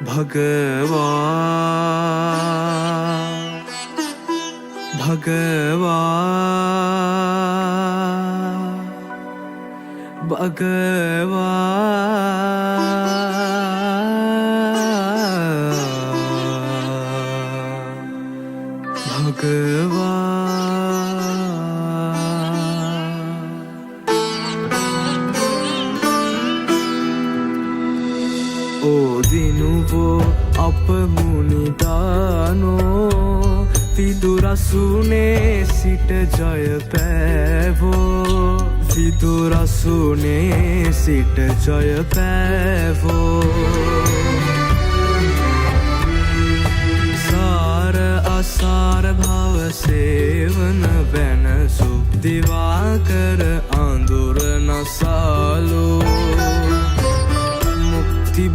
भगवा भगवा भगवा भगवा දිනුවෝ අප මුනිදානෝ විදුරසුනේ සිට ජය පෑවෝ විදුරසුනේ සිට ජය පෑවෝ සාර අසාර භව සේවන වැන සුක්තිවාකර අඳුර නසාලෝ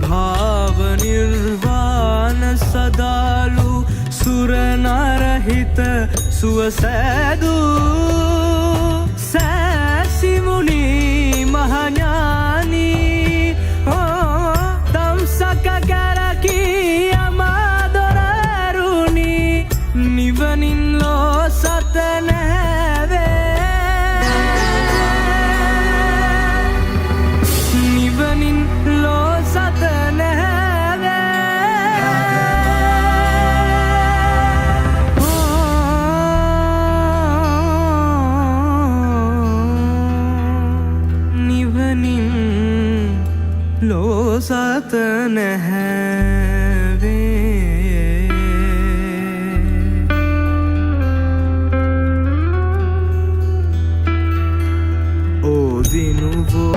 भाव निर्वाण सदालु सुर नरहित सुवसैदु सैसी मुनि महाज्ञानी तमसक करकी अमादोरुनी निवनिन लो सतन निवनिन लो सतन निवनिन लो सतन है ओ दिनु वो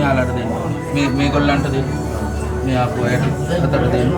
මෙයාලට දෙන්න. මේ ගොල්ලන්ට දෙන්න. මේ ආපු අයට අතට දෙන්න.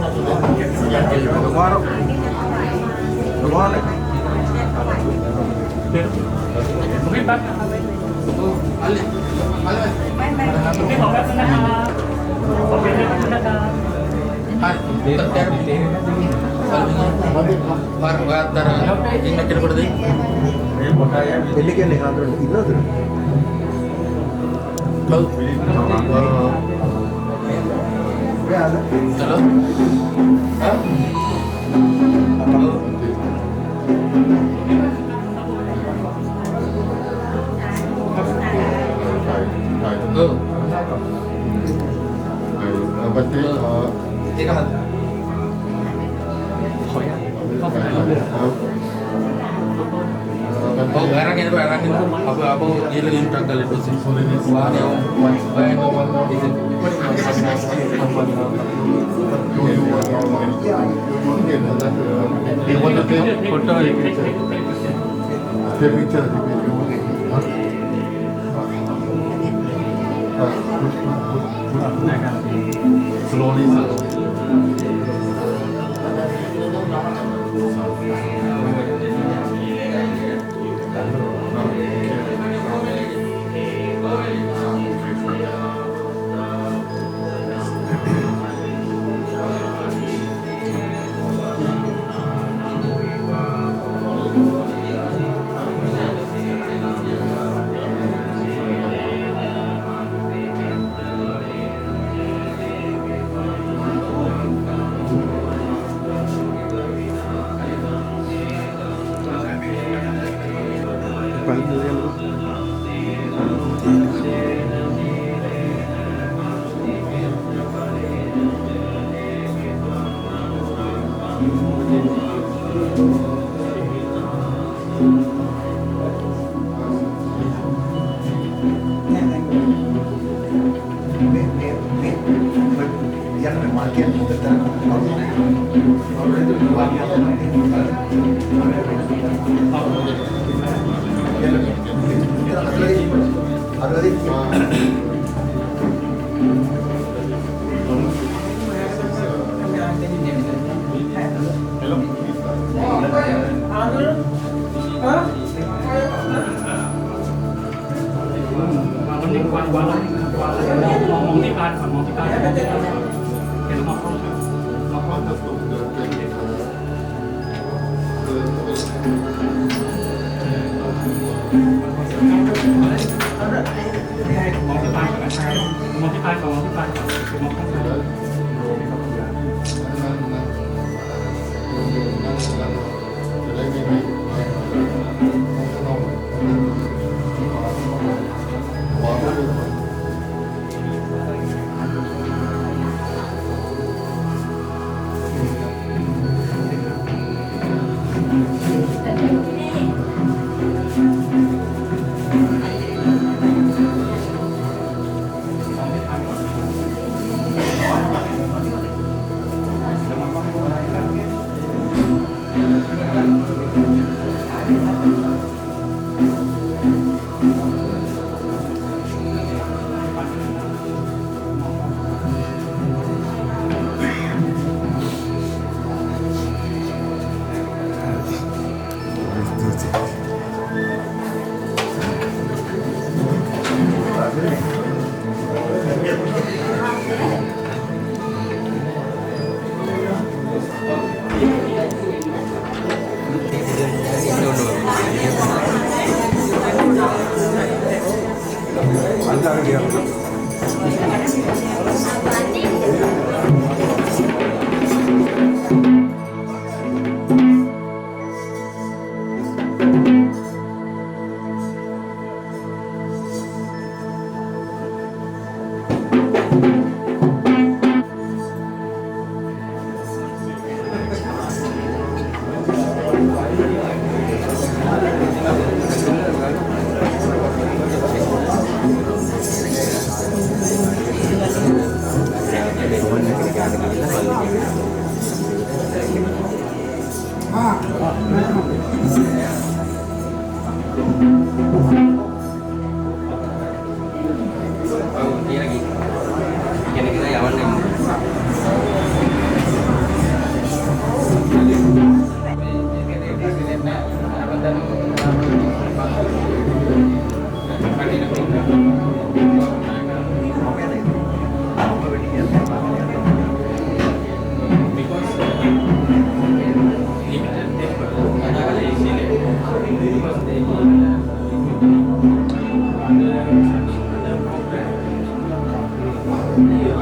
Tomorrow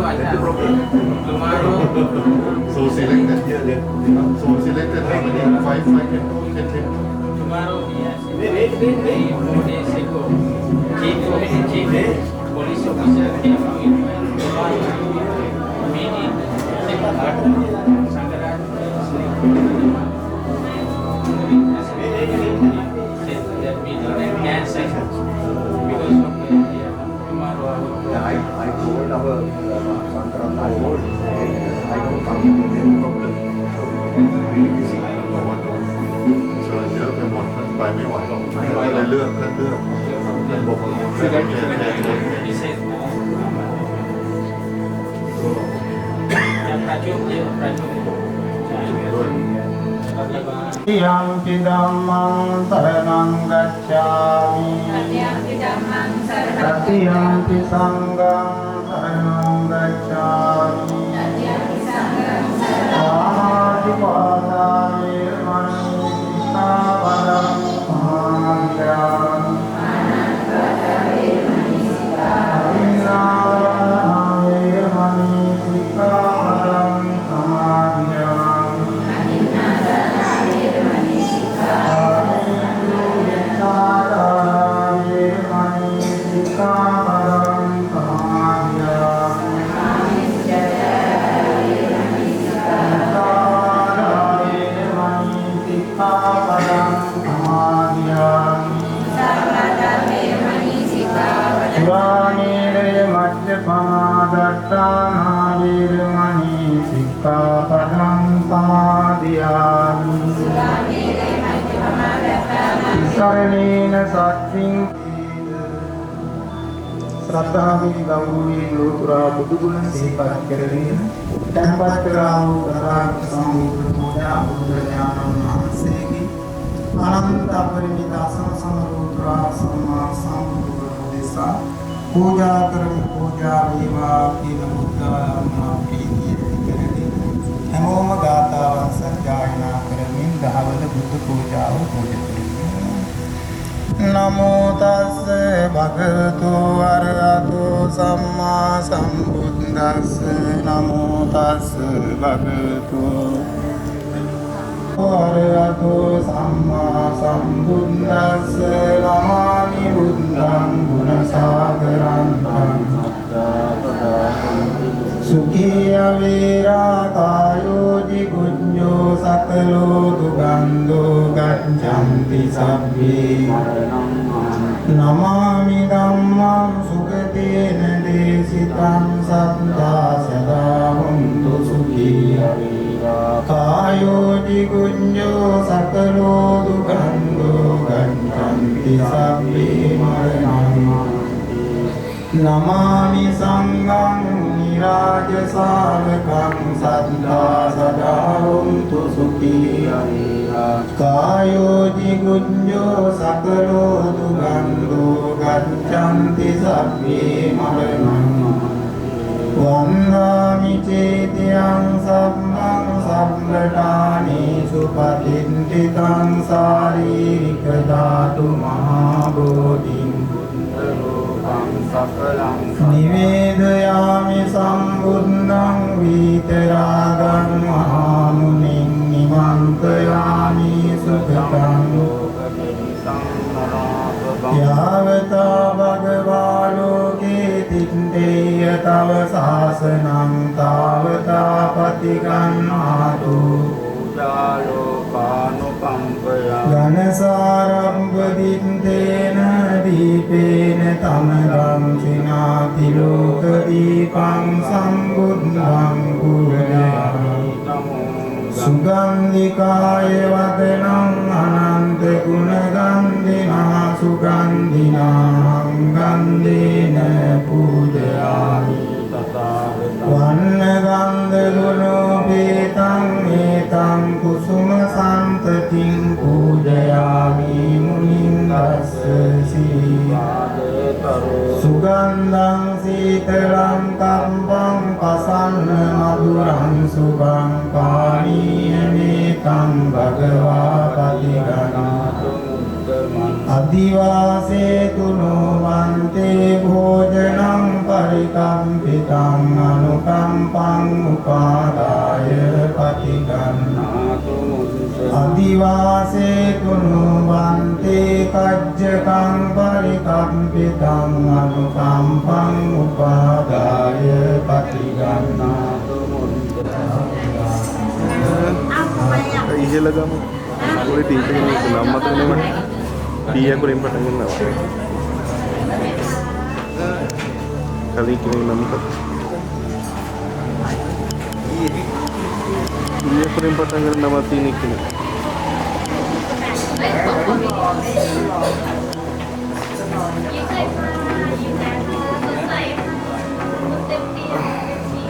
I have. Tomorrow. So selected here then. So selected how many? Five can do, can take. Tomorrow, yes. 3-4 days ago, chief police officer came to meeting. That meeting and cancelled because of tomorrow. I told our Sankaran, I told, I don't come with any problem. So really busy. So เยอะไปหมดไปไม่ไหวหรอกเลยเลือกบอกแทน He said, Prajum. Yampi dhammang saranang gacchami Tatiyampi sanghang saranang gacchami Ahadipadami manita padam samadhyam Adinarami manita padam samadhyam Saranena sattviන් ශ්‍රද්ධාවෙන් ගෞරවයෙන් ලෝතුරා බුදු ගුණ සිහිපත් කරගෙන තැන්පත් කරා වූ කරාක් සම්මුඛ පූජා බුද්ධ ඥානං වහන්සේගේ අනන්ත අපරිමිත අසංසම ලෝතුරා සම්මා සම්බුදු දේශා පූජා කරමු පූජා වේවා කියන බුද්ධාලම්මා ප්‍රීතිය කරගෙන හැමෝම ගාථාවන් සජ්ජායනා කරමින් දහවල බුද්ධ පූජාව පූජා Namo tassa bhagavato arahato samma sambuddhassa Namo tassa bhagavato arahato samma sambuddhassa Namami buddham gunasagaram Sukhiya vira kayo jigunjo sakalo dugando gacchanti sabbi Namami dhammam sukatena desitam sattva sada huntu sukhiya vira kayo jigunjo sakalo dugando gacchanti sabbi Namami sangham niraja savakam sattva sada huntu sukhiya Kayo jigunjo sakalo dugando gacchanti sabbi maranam Vandami cetiyang sabbang sabbhatani supatintitam saririka dhatu mahabodhim Nivedayami sambuddham vitaragang mahamunim Nimantayami sukhatam Yavata bhagavaloke tindeya tava sasanam Tavata patigannatu Ganasarambhadintena dipena tamadam Sinati loka dipam sambuddham pujayami Sugandhikaya vadanam ananta gunagandhina Sugandhina gandhena pujayami Vannagandha gunopetam etam kusuma santatim pujayami munindassa Sugandham sitaram kampam pasanna maduram subham paniyametam bhagava patiganatu Adivase tuno vante සුනු වන්තේ කජ්ජකං පරිකම්පිතං අනුකම්පං උපාදාය පටිගන්නාතු ඉහළ ගම ඔය teacher කෙනෙක් නම් මතක නෙමෙයි T අකුරින් පටන් ගන්නවා කලින් කෙනෙක් නම් මතක ටී අකුරින් පටන් ගන්න නම තියෙන කෙනෙක්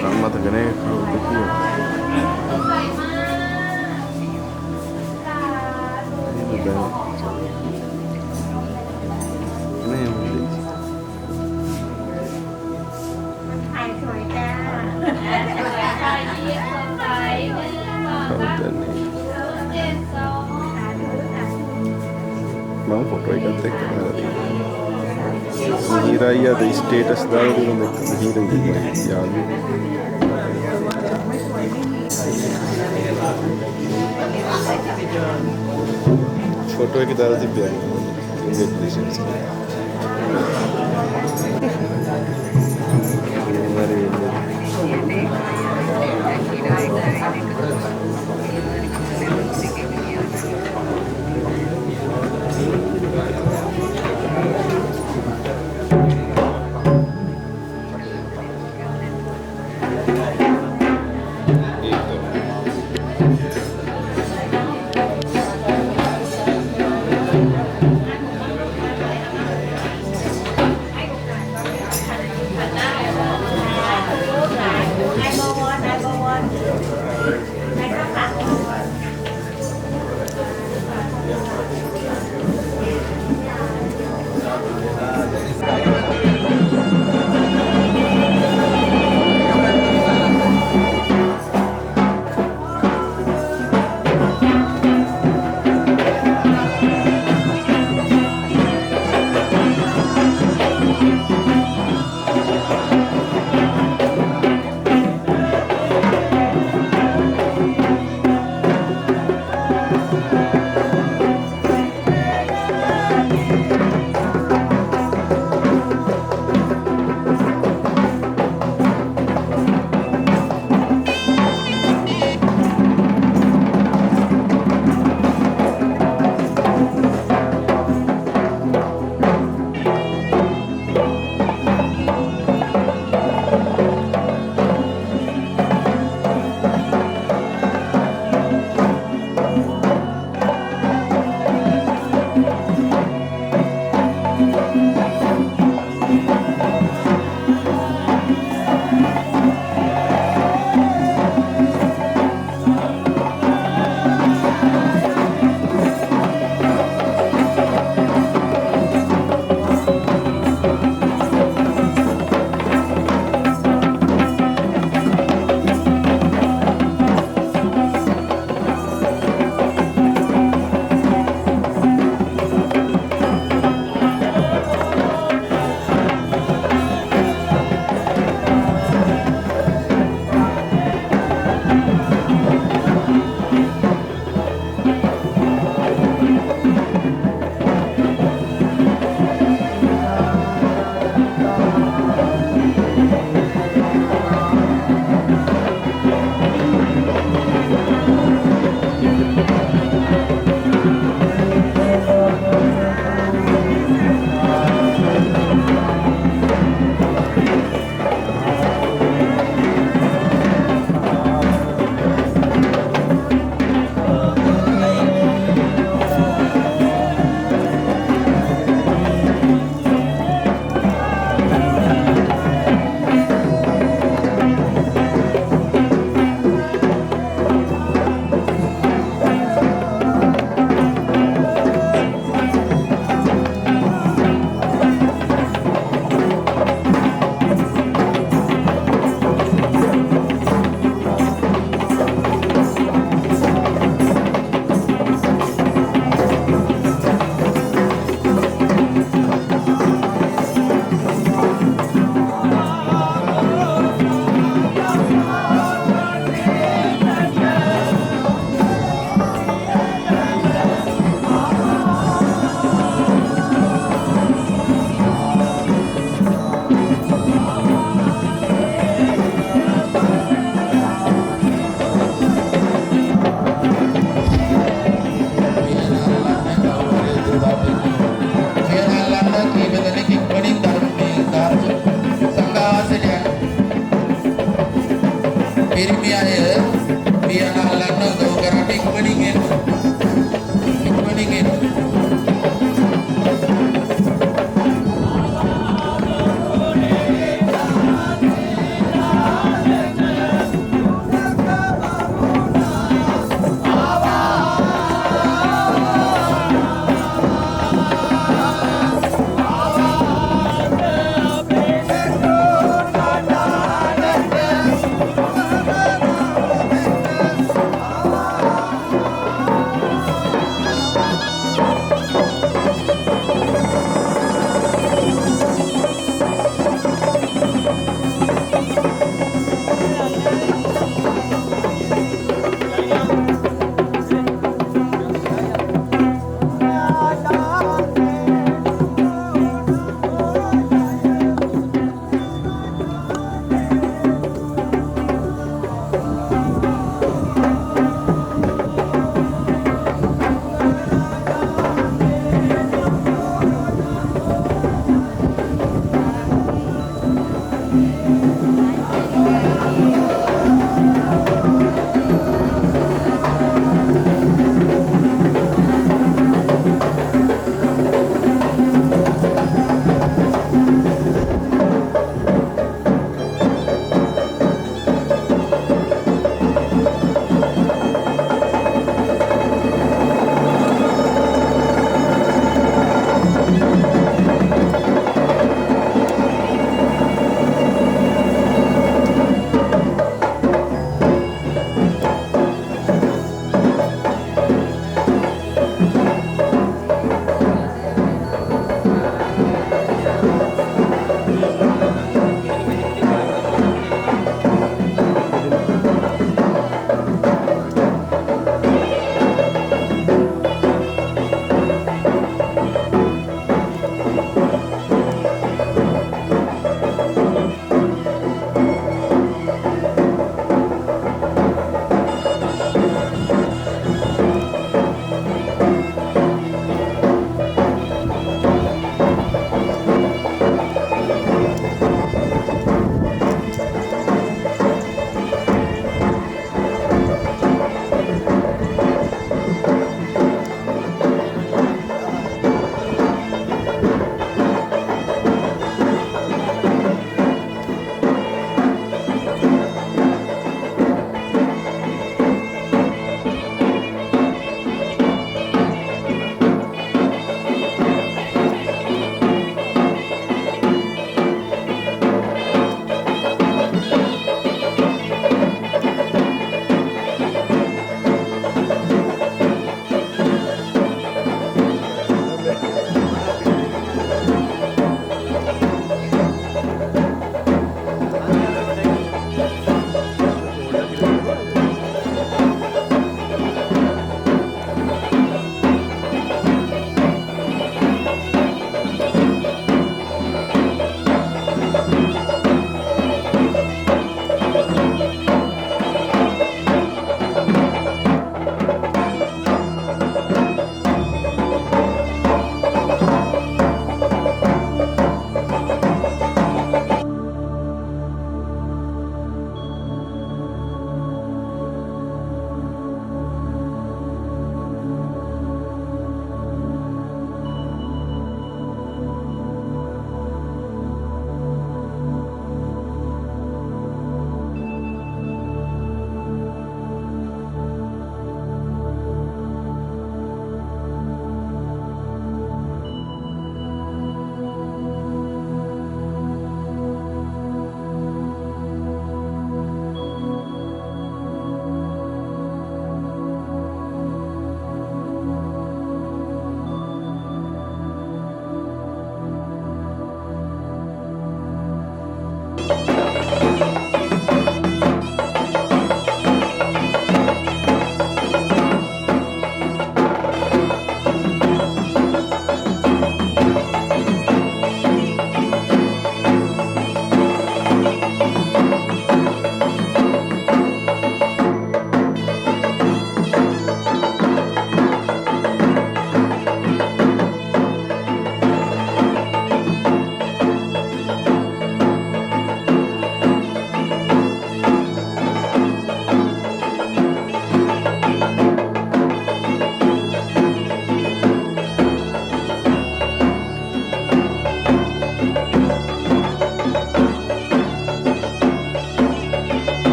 නම් මතක නෑ කවුද කියලා මම ෆොටෝ එකත් එක්ක දාලා ඊරායියා ද ස්ටේටස් දාලා දුන්නා දැක්කම හීරයි යාළුවෝ ෆොටෝ එක දාලා තිබ්බා ඉන්ග්‍රීසියෙන්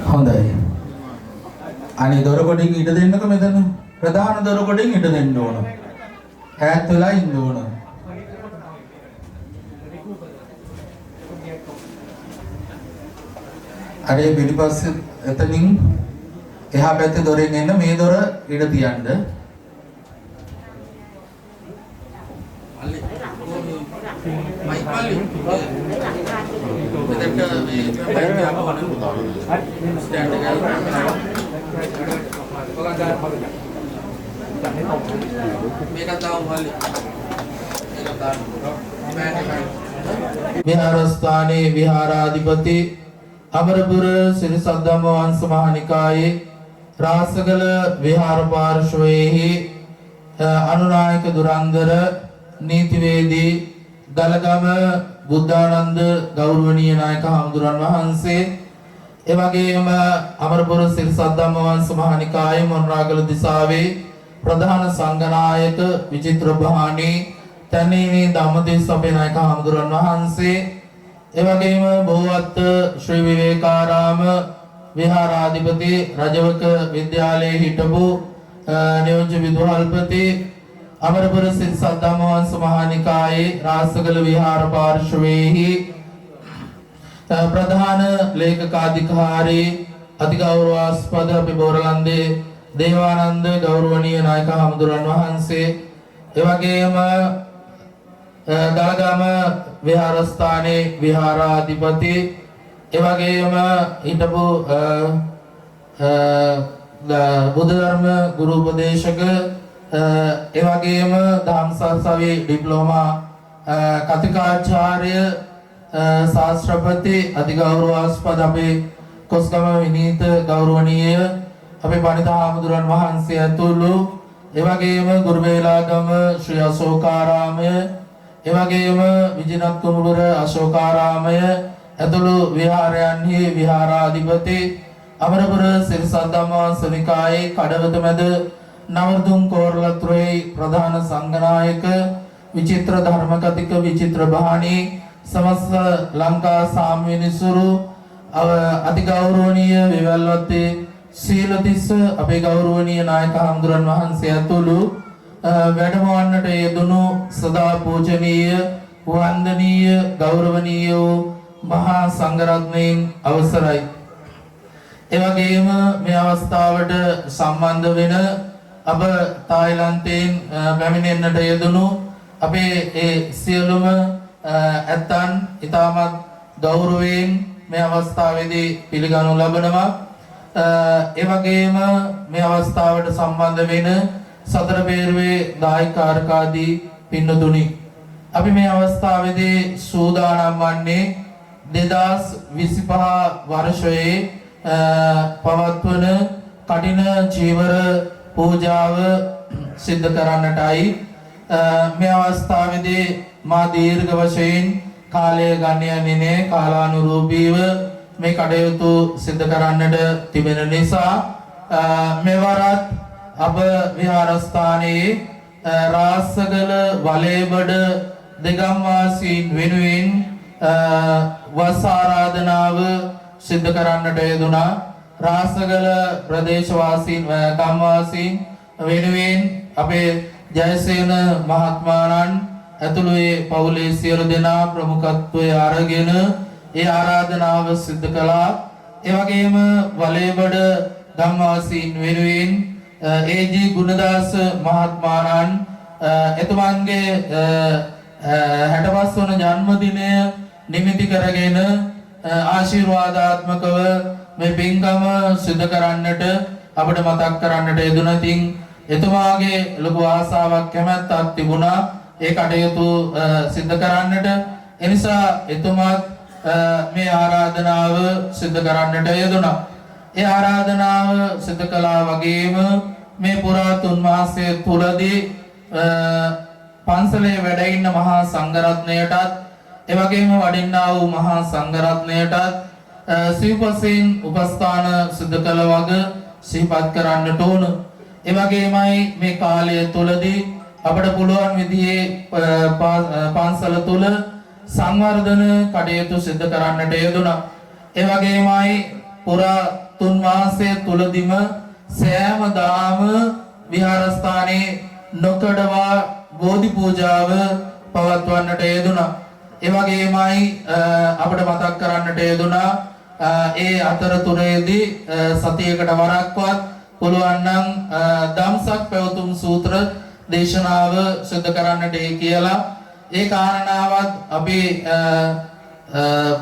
හොඳයි. අනේ දොර කොටින් ඉඩ දෙන්නක මෙතන. ප්‍රධාන දොර කොටින් ඉඩ දෙන්න ඕන. ඈත් වෙලා ඉන්න ඕන. අනේ පිටිපස්සේ එතනින් එහා පැත්තේ දොරෙන් එන්න මේ දොර ඉඩ තියන්න. විහාරස්ථානයේ විහාරාධිපති අමරපුර ශ්‍රී සද්ධම්ම වංශ මහානිකායේ රාසගල විහාර පාර්ශ්වයේහි අනුනායක දුරන්දර නීතිවේදී දලගම බුද්ධානන්ද ගෞරවනීය නායක හමුදුරන් වහන්සේ එවැගේම අමරපුර ශ්‍රී සද්ධම්ම වංශ මහානිකායේ මොණරාගල දිසාවේ ප්‍රධාන සංඝනායක විචිත්‍ර බහානී තනේනි ධම්මදේශ අපේ නායක හමුදුරන් වහන්සේ එවැගේම බෝවත්ත ශ්‍රී විවේකාරාම විහාරාධිපති රජවක විද්‍යාලයේ හිටපු නියෝජ්‍ය විදුහල්පති අමරපුර ශ්‍රී සද්ධම්ම වංශ මහානිකායේ රාසගල විහාර පාර්ශ්වයේහි ප්‍රධාන ලේකකාධිකාරී අතිගෞරවාස්පද අපේ බෝරලන්දේ දේවානන්ද ගෞරවනීය නායක හමුදුරන් වහන්සේ එවැගේම දලගම විහාරස්ථානයේ විහාරාධිපති එවැගේම හිටපු බුද්ධ ධර්ම ගුරු උපදේශක එවැගේම ධම්සාසාවේ ඩිප්ලෝමා කතිකාචාර්ය ශාස්ත්‍රපති අතිගෞරවාස්පද අපේ කොස්ගම විනීත ගෞරවනීය අපේ පණිත හාමුදුරන් වහන්සේ ඇතුළු එවැගේම ගුරුවේලාගම ශ්‍රී අශෝකාරාමය එවැගේම විජිනත් කුරුබර අශෝකාරාමය ඇතුළු විහාරයන්හි විහාරාධිපති අමරපුර ශ්‍රී සද්ධම්ම වංශ නිකායේ කඩවත මැද නවරදුන් කෝරළතුරේ ප්‍රධාන සංඝනායක විචිත්‍ර ධර්මකතික විචිත්‍ර බහානී සමස්ත ලංකා සාමවෙනිසුරු අතිගෞරවනීය විවල්වත්තේ සීලතිස්ස අපේ ගෞරවනීය නායක හමුදුරන් වහන්සේ ඇතුළු වැඩමවන්නට යෙදුණු සදා පූජනීය වන්දනීය ගෞරවනීය වූ මහා සංඝරත්නයන් අවසරයි. එවැගේම මේ අවස්ථාවට සම්බන්ධ වෙන අප තායිලන්තයෙන් පැමිණෙන්නට යෙදුණු අපේ ඒ සියලුම ඇත්තන් ඉතාමත් ගෞරවයෙන් මේ අවස්ථාවේදී පිළිගනු ලබනවා. එවැගේම මේ අවස්ථාවට සම්බන්ධ වෙන සතර පෙරවේ දායකාරකාදී පින්නතුනි අපි මේ අවස්ථාවේදී සූදානම් වන්නේ 2025 වර්ෂයේ පවත්වන කටින චීවර පූජාව සිද්ධ කරන්නටයි මේ අවස්ථාවේදී මා දීර්ඝ වශයෙන් කාලය ගන්න යන්නේ කාලානුරූපීව මේ කටයුතු සිද්ධ කරන්නට තිබෙන නිසා මෙවරත් අප විහාරස්ථානයේ රාසගල වලේබඩ දෙගම් වාසීන් වෙනුවෙන් වස් ආරාධනාව සිද්ධ කරන්නට යෙදුණා. රාසගල ප්‍රදේශවාසීන් ගම්වාසීන් වෙනුවෙන් අපේ ජයසේන මහත්මයාණන් ඇතුළු ඒ පවුලේ සියලු දෙනා ප්‍රමුඛත්වයේ අරගෙන ඒ ආරාධනාව සිද්ධ කළා. ඒ වගේම වලේබඩ ගම්වාසීන් වෙනුවෙන් ඒ.ජී. ගුණදාස මහත්මයාණන් එතුමන්ගේ 65 වන ජන්මදිනය නිමිති කරගෙන ආශිර්වාදාත්මකව මේ පින්කම සිදු කරන්නට අපිට මතක් කරන්නට යෙදුණා. තින් එතුමාගේ ලොකු ආසාවක් කැමැත්තක් තිබුණා ඒ කටයුතු සිදු කරන්නට. එනිසා එතුමාත් මේ ආරාධනාව සිදු කරන්නට යෙදුණා. ඒ ආරාධනාව සිදු කළා වගේම මේ පුරා 3 මාසය තුලදී පන්සලේ වැඩ ඉන්න මහා සංඝරත්නයටත් එවැගේම වඩින්නා වූ මහා සංඝරත්නයටත් සිව්පසෙන් උපස්ථාන සිදු කළ වග සිහිපත් කරන්නට ඕන. ඒ වගේමයි මේ කාලය තුලදී අපට පුළුවන් විදිහේ පන්සල තුල සංවර්ධන කටයුතු සිදු කරන්නට යෙදුණා. ඒ වගේමයි පුරා 3 මාසය තුලදීම සෑමදාම විහාරස්ථානයේ නොකඩවා බෝධි පූජාව පවත්වන්නට යෙදුණා. ඒ වගේමයි අපිට මතක් කරන්නට යෙදුණා ඒ අතරතුරේදී සතියකට වරක්වත් පුළුවන් නම් ධම්සක් පැවතුම් සූත්‍ර දේශනාව සිදු කරන්නට කියලා ඒ කාරණාවත් අපි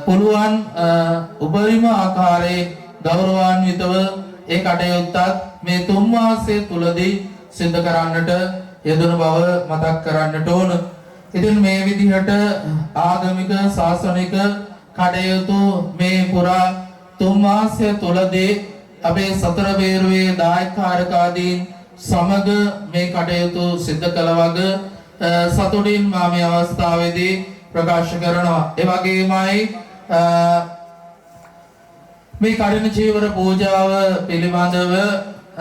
පුළුවන් උපරිම ආකාරයේ ගෞරවාන්විතව ඒ කටයුත්තත් මේ 3 මාසය තුලදී සිදු කරන්නට යෙදුණු බව මතක් කරන්නට ඕන. ඉතින් මේ විදිහට ආගමික ශාසනික කටයුතු මේ පුරා 3 මාසය තුලදී අපේ සතර බේරුවේ දායකකාරකාදීන් සමග මේ කටයුතු සිදු කළ වග සතුටින් මා මේ අවස්ථාවේදී ප්‍රකාශ කරනවා. ඒ වගේමයි මේ කඩින චීවර පූජාව පිළිබඳව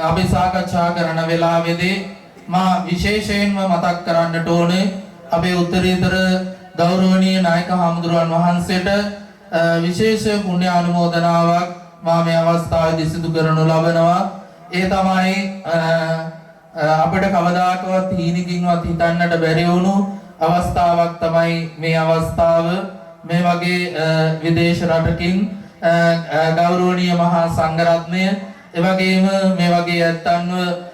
අපි සාකච්ඡා කරන වෙලාවේදී මා විශේෂයෙන්ම මතක් කරන්නට ඕනේ අපේ උත්තරීතර ගෞරවනීය නායක හාමුදුරුවන් වහන්සේට විශේෂ පුණ්‍ය අනුමෝදනාවක් මා මේ අවස්ථාවේදී සිදු කරනු ලබනවා. ඒ තමයි අපිට කවදාකවත් හීනකින්වත් හිතන්නට බැරි වුණු අවස්ථාවක් තමයි මේ අවස්ථාව. මේ වගේ විදේශ රටකින් ගෞරවනීය මහා සංඝරත්නය එවැගේම මේ වගේ ඇත්තන්ව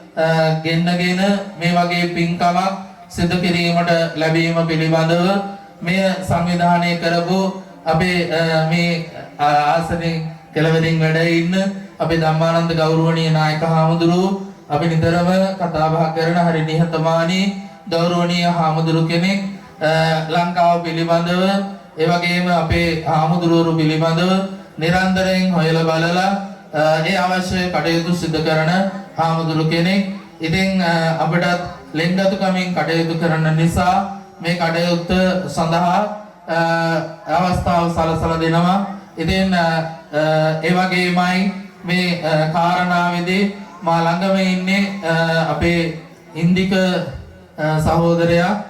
ගෙන්නගෙන මේ වගේ පින්කමක් සිදු කිරීමට ලැබීම පිළිබඳව මේ සංවිධානය කරපු අපේ මේ ආසනෙන් කෙළවරින් වැඩ ඉන්න අපේ ධම්මානන්ද ගෞරවනීය නායක හාමුදුරුවෝ අපි නිතරම කතා බහ කරන හරි නිහතමානී ගෞරවනීය හාමුදුරු කෙනෙක් ලංකාව පිළිබඳව ඒ වගේම අපේ හාමුදුරුවෝ පිළිබඳව නිරන්තරයෙන් හොයලා බලලා ඒ අවශ්‍ය කටයුතු සිදු කරන හාමුදුරු කෙනෙක්. ඉතින් අපටත් ලෙන්ගතුකමින් කටයුතු කරන නිසා මේ කටයුත්ත සඳහා අවස්ථාව සලසලා දෙනවා. ඉතින් ඒ වගේමයි මේ කාරණාවේදී මා ළඟම ඉන්නේ අපේ ඉන්දික සහෝදරයා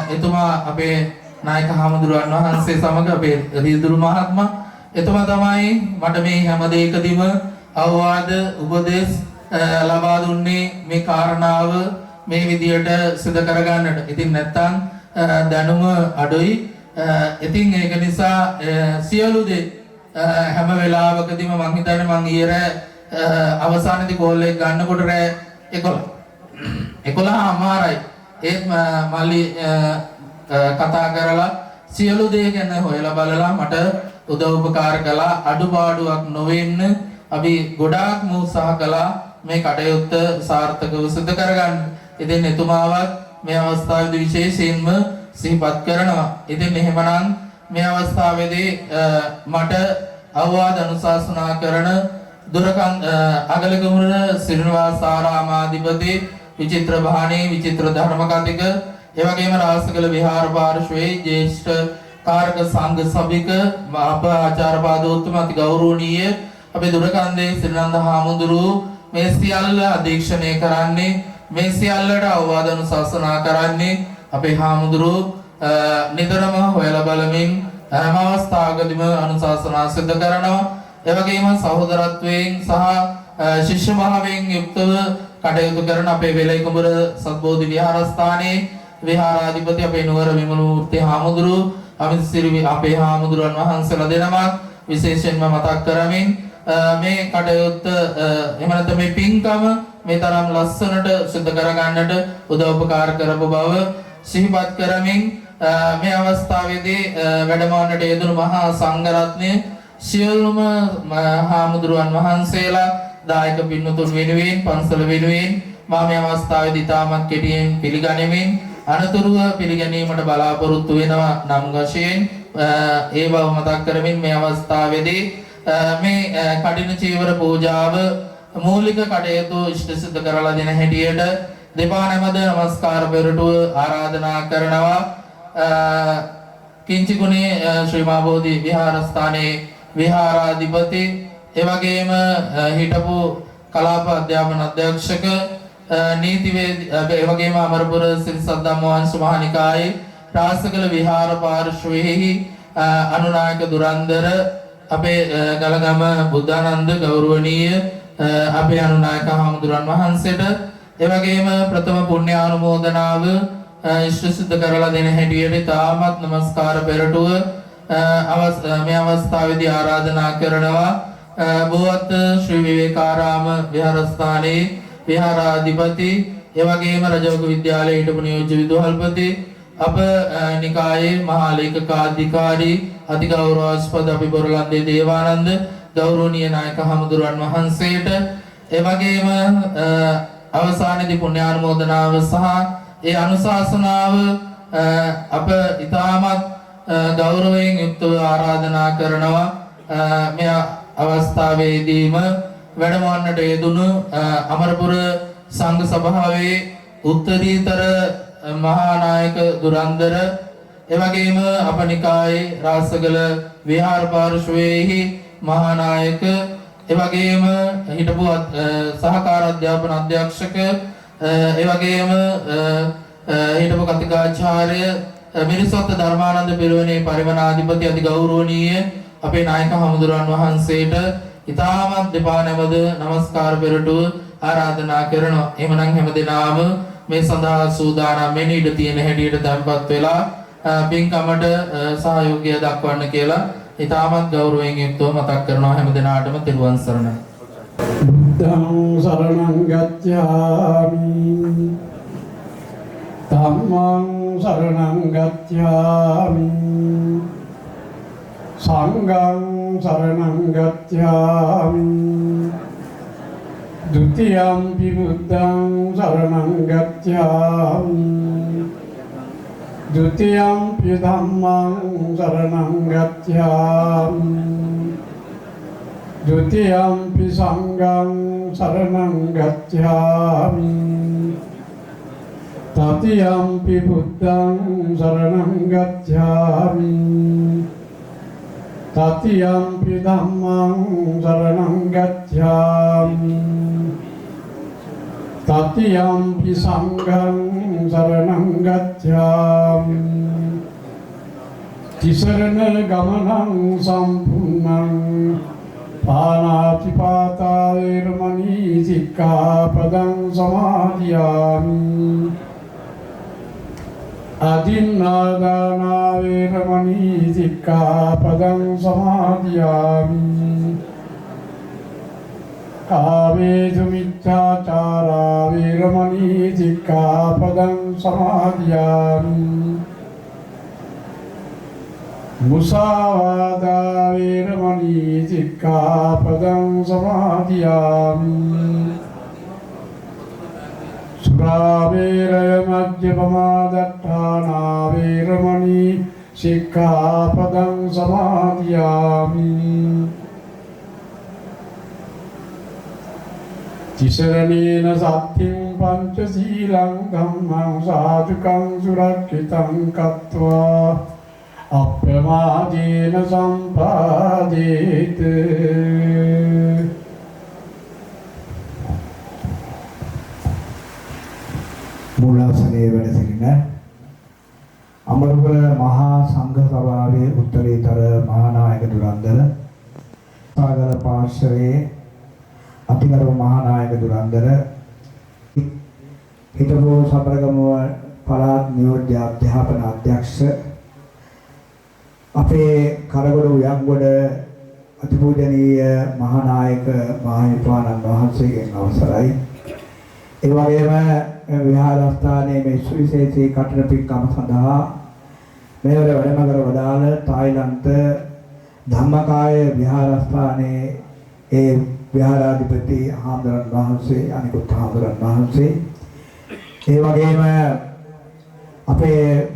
එතුමා අපේ නායක හාමුදුරුවන් වහන්සේ සමග අපේ රියදුරු මහත්මයා එතුමා තමයි මට මේ හැම දෙයකදීම අවවාද උපදෙස් ලබා දුන්නේ මේ කාරණාව මේ විදියට සිදු කරගන්නට. ඉතින් නැත්තම් දැනුම අඩුයි. ඉතින් ඒක නිසා සියලු දේ හැම වෙලාවකදීම මං හිතන්නේ මං ඊයේ අවසානයේදී කෝල් එක ගන්නකොට රෑ 11:00යි. ඒත් මල්ලි කතා කරලා සියලු දේ ගැන හොයලා බලලා මට උදව් උපකාර කළා. අඩුපාඩුවක් නොවෙන්න අපි ගොඩාක්ම උත්සාහ කළා මේ කටයුත්ත සාර්ථකව සිදු කරගන්න. ඉතින් එතුමාවත් මේ අවස්ථාවේදී විශේෂයෙන්ම සිහිපත් කරනවා. ඉතින් එහෙමනම් මේ අවස්ථාවේදී මට අවවාද අනුශාසනා කරන දුරකන් අගලගමුණ සිරිනිවාස ආරාමාධිපති විචිත්‍ර භාණී විචිත්‍ර ධර්ම කතික එවැගේම රාසකල විහාර පාර්ශ්වයේ ජ්‍යෙෂ්ඨ කාරක සංඝ සභික අප ආචාර්ය පාදෝත්තම අති ගෞරවනීය අපේ දුරකන්දේ ශ්‍රීනන්ද හාමුදුරුවෝ මේ සියල්ල අධීක්ෂණය කරන්නේ මේ සියල්ලට අවවාද අනුශාසනා කරන්නේ අපේ හාමුදුරුවෝ නිතරම හොයලා බලමින් හැම අවස්ථාවකදීම අනුශාසනා සිදු කරනවා. එවැගේම සහෝදරත්වයෙන් සහ ශිෂ්‍ය භාවයෙන් යුක්තව කටයුතු කරන අපේ වෙලයි කුඹර සත්බෝධි විහාරස්ථානයේ විහාරාධිපති අපේ නුවර විමල මූර්ති හාමුදුරුවෝ අමිතසිරි අපේ හාමුදුරුවන් වහන්සේලා දෙනමක් විශේෂයෙන්ම මතක් කරමින් මේ කටයුත්ත එහෙම නැත්නම් මේ පින්කම මේ තරම් ලස්සනට සිදු කරගන්නට උදව් උපකාර කරපු බව සිහිපත් කරමින් මේ අවස්ථාවේදී වැඩමවන්නට යෙදුණු මහා සංඝරත්නය සියලුම හාමුදුරුවන් වහන්සේලා දායක පින්වතුන් වෙනුවෙන් පන්සල වෙනුවෙන් මා මේ අවස්ථාවේදී තාමත් කෙටියෙන් පිළිගනිමින් අනතුරුව පිළිගැනීමට බලාපොරොත්තු වෙනවා නම් වශයෙන් ඒ බව මතක් කරමින් මේ අවස්ථාවේදී මේ කඩින චීවර පූජාව මූලික කටයුතු ඉෂ්ට සිද්ධ කරලා දෙන හැටියට දෙපා නැමද නමස්කාර පෙරටුව ආරාධනා කරනවා. කිංචිගුණේ ශ්‍රී මහා බෝධි විහාරස්ථානයේ විහාරාධිපති එවැගේම හිටපු කලාප අධ්‍යාපන අධ්‍යක්ෂක නීතිවේදී ඒ වගේම අමරපුර සිරි සද්ධම්ම වංශ මහානිකායේ රාසකල විහාර පාර්ශ්වයේහි අනුනායක දුරන්දර අපේ ගලගම බුද්ධානන්ද ගෞරවනීය අපේ අනුනායක හාමුදුරන් වහන්සේට ඒ වගේම ප්‍රථම පුණ්‍ය ආනුමෝදනාව ඉෂ්ට සිද්ධ කරලා දෙන හැටියට තාමත් නමස්කාර පෙරටුව මේ අවස්ථාවේදී ආරාධනා කරනවා බෝවත් ශ්‍රී විවේකාරාම විහාරස්ථානයේ විහාරාධිපති ඒ වගේම රජවක විද්‍යාලයේ හිටපු නියෝජ්‍ය විදුහල්පති අප නිකායේ මහා ලේකකාධිකාරී අතිගෞරවාස්පද අපි බොරලන්දේ දේවානන්ද ගෞරවනීය නායක හමුදුරන් වහන්සේට ඒ වගේම අවසානයේදී පුණ්‍යානුමෝදනාව සහ ඒ අනුශාසනාව අප ඊටමත් ගෞරවයෙන් යුක්තව ආරාධනා කරනවා මේ අවස්ථාවේදීම වැඩමවන්නට යෙදුණු අමරපුර සංඝ සභාවේ උත්තරීතර මහා නායක දුරන්දර එවැගේම අප නිකායේ රාසගල විහාර පාර්ශ්වයේහි මහා නායක එවැගේම හිටපු සහකාර අධ්‍යාපන අධ්‍යක්ෂක එවැගේම හිටපු කතිකාචාර්ය මිරිසොත් ධර්මානන්ද පිරිවෙනේ පරිවනාධිපති අති ගෞරවනීය අපේ නායක හමුදුරන් වහන්සේට ඉතාමත් දෙපා නැමද නමස්කාර පෙරටුව ආරාධනා කරනවා. එහෙමනම් හැමදෙනාම මේ සඳහා සූදානම් වෙන්න ඉඩ තියෙන හැටියට tempත් වෙලා පින්කමට සහයෝගය දක්වන්න කියලා ඉතාමත් ගෞරවයෙන් යුක්තව මතක් කරනවා හැමදෙනාටම තෙරුවන් සරණයි. බුද්ධං සරණං ගච්ඡාමි ධම්මං සරණං ගච්ඡාමි සංඝං සරණං ගච්ඡාමි ဒုတိယံ පි බුද්ධං සරණං ගච්ඡාමි ဒုတိယံ පි ධම්මං සරණං ගච්ඡාමි ဒုတိယံ පි සංඝං සරණං ගච්ඡාමි တတိယံ පි බුද්ධං සරණං ගච්ඡාමි තතියම්පි ධම්මං සරණං ගච්ඡාමි තතියම්පි සංඝං සරණං ගච්ඡාමි තිසරණ ගමනං සම්පූර්ණං පාණාතිපාතා වේරමණී සික්ඛාපදං සමාදියාමි අදින්නාදානා වේරමණී සික්ඛාපදං සමාදියාමි කාමේසු මිච්ඡාචාරා වේරමණී සික්ඛාපදං සමාදියාමි මුසාවාදා වේරමණී සික්ඛාපදං සමාදියාමි සුරාවේරය මජ්ජපමාදට්ඨානා වේරමණී සික්ඛාපදං සමාදියාමි තිසරණේන සත්‍යං පංචශීලං ධම්මං සාධුකං සුරක්ෂිතං කତ୍වා අප්‍රමාදේන සම්පාදේත මූලාසනයේ වැඩ සිටින අමරපුර මහා සංඝ සභාවේ උත්තරීතර මහානායක දුරන්දර සාගර පාර්ශවයේ අතිගරු මහානායක දුරන්දර හිටපු සබරගමුව පළාත් නියෝජ්‍ය අධ්‍යාපන අධ්‍යක්ෂ අපේ කරගොඩ උයන්ගොඩ අතිපූජනීය මහානායක මහින්පාණන් වහන්සේගෙන් අවසරයි. ඒ වගේම විහාරස්ථානයේ මේ සුවිශේෂී කටන පින්කම සඳහා මෙවර වැඩම කර වදාළ තායිලන්ත ධම්මකාය විහාරස්ථානයේ ඒ විහාරාධිපති හාමුදුරන් වහන්සේ අනිකුත් හාමුදුරන් වහන්සේ ඒ වගේම අපේ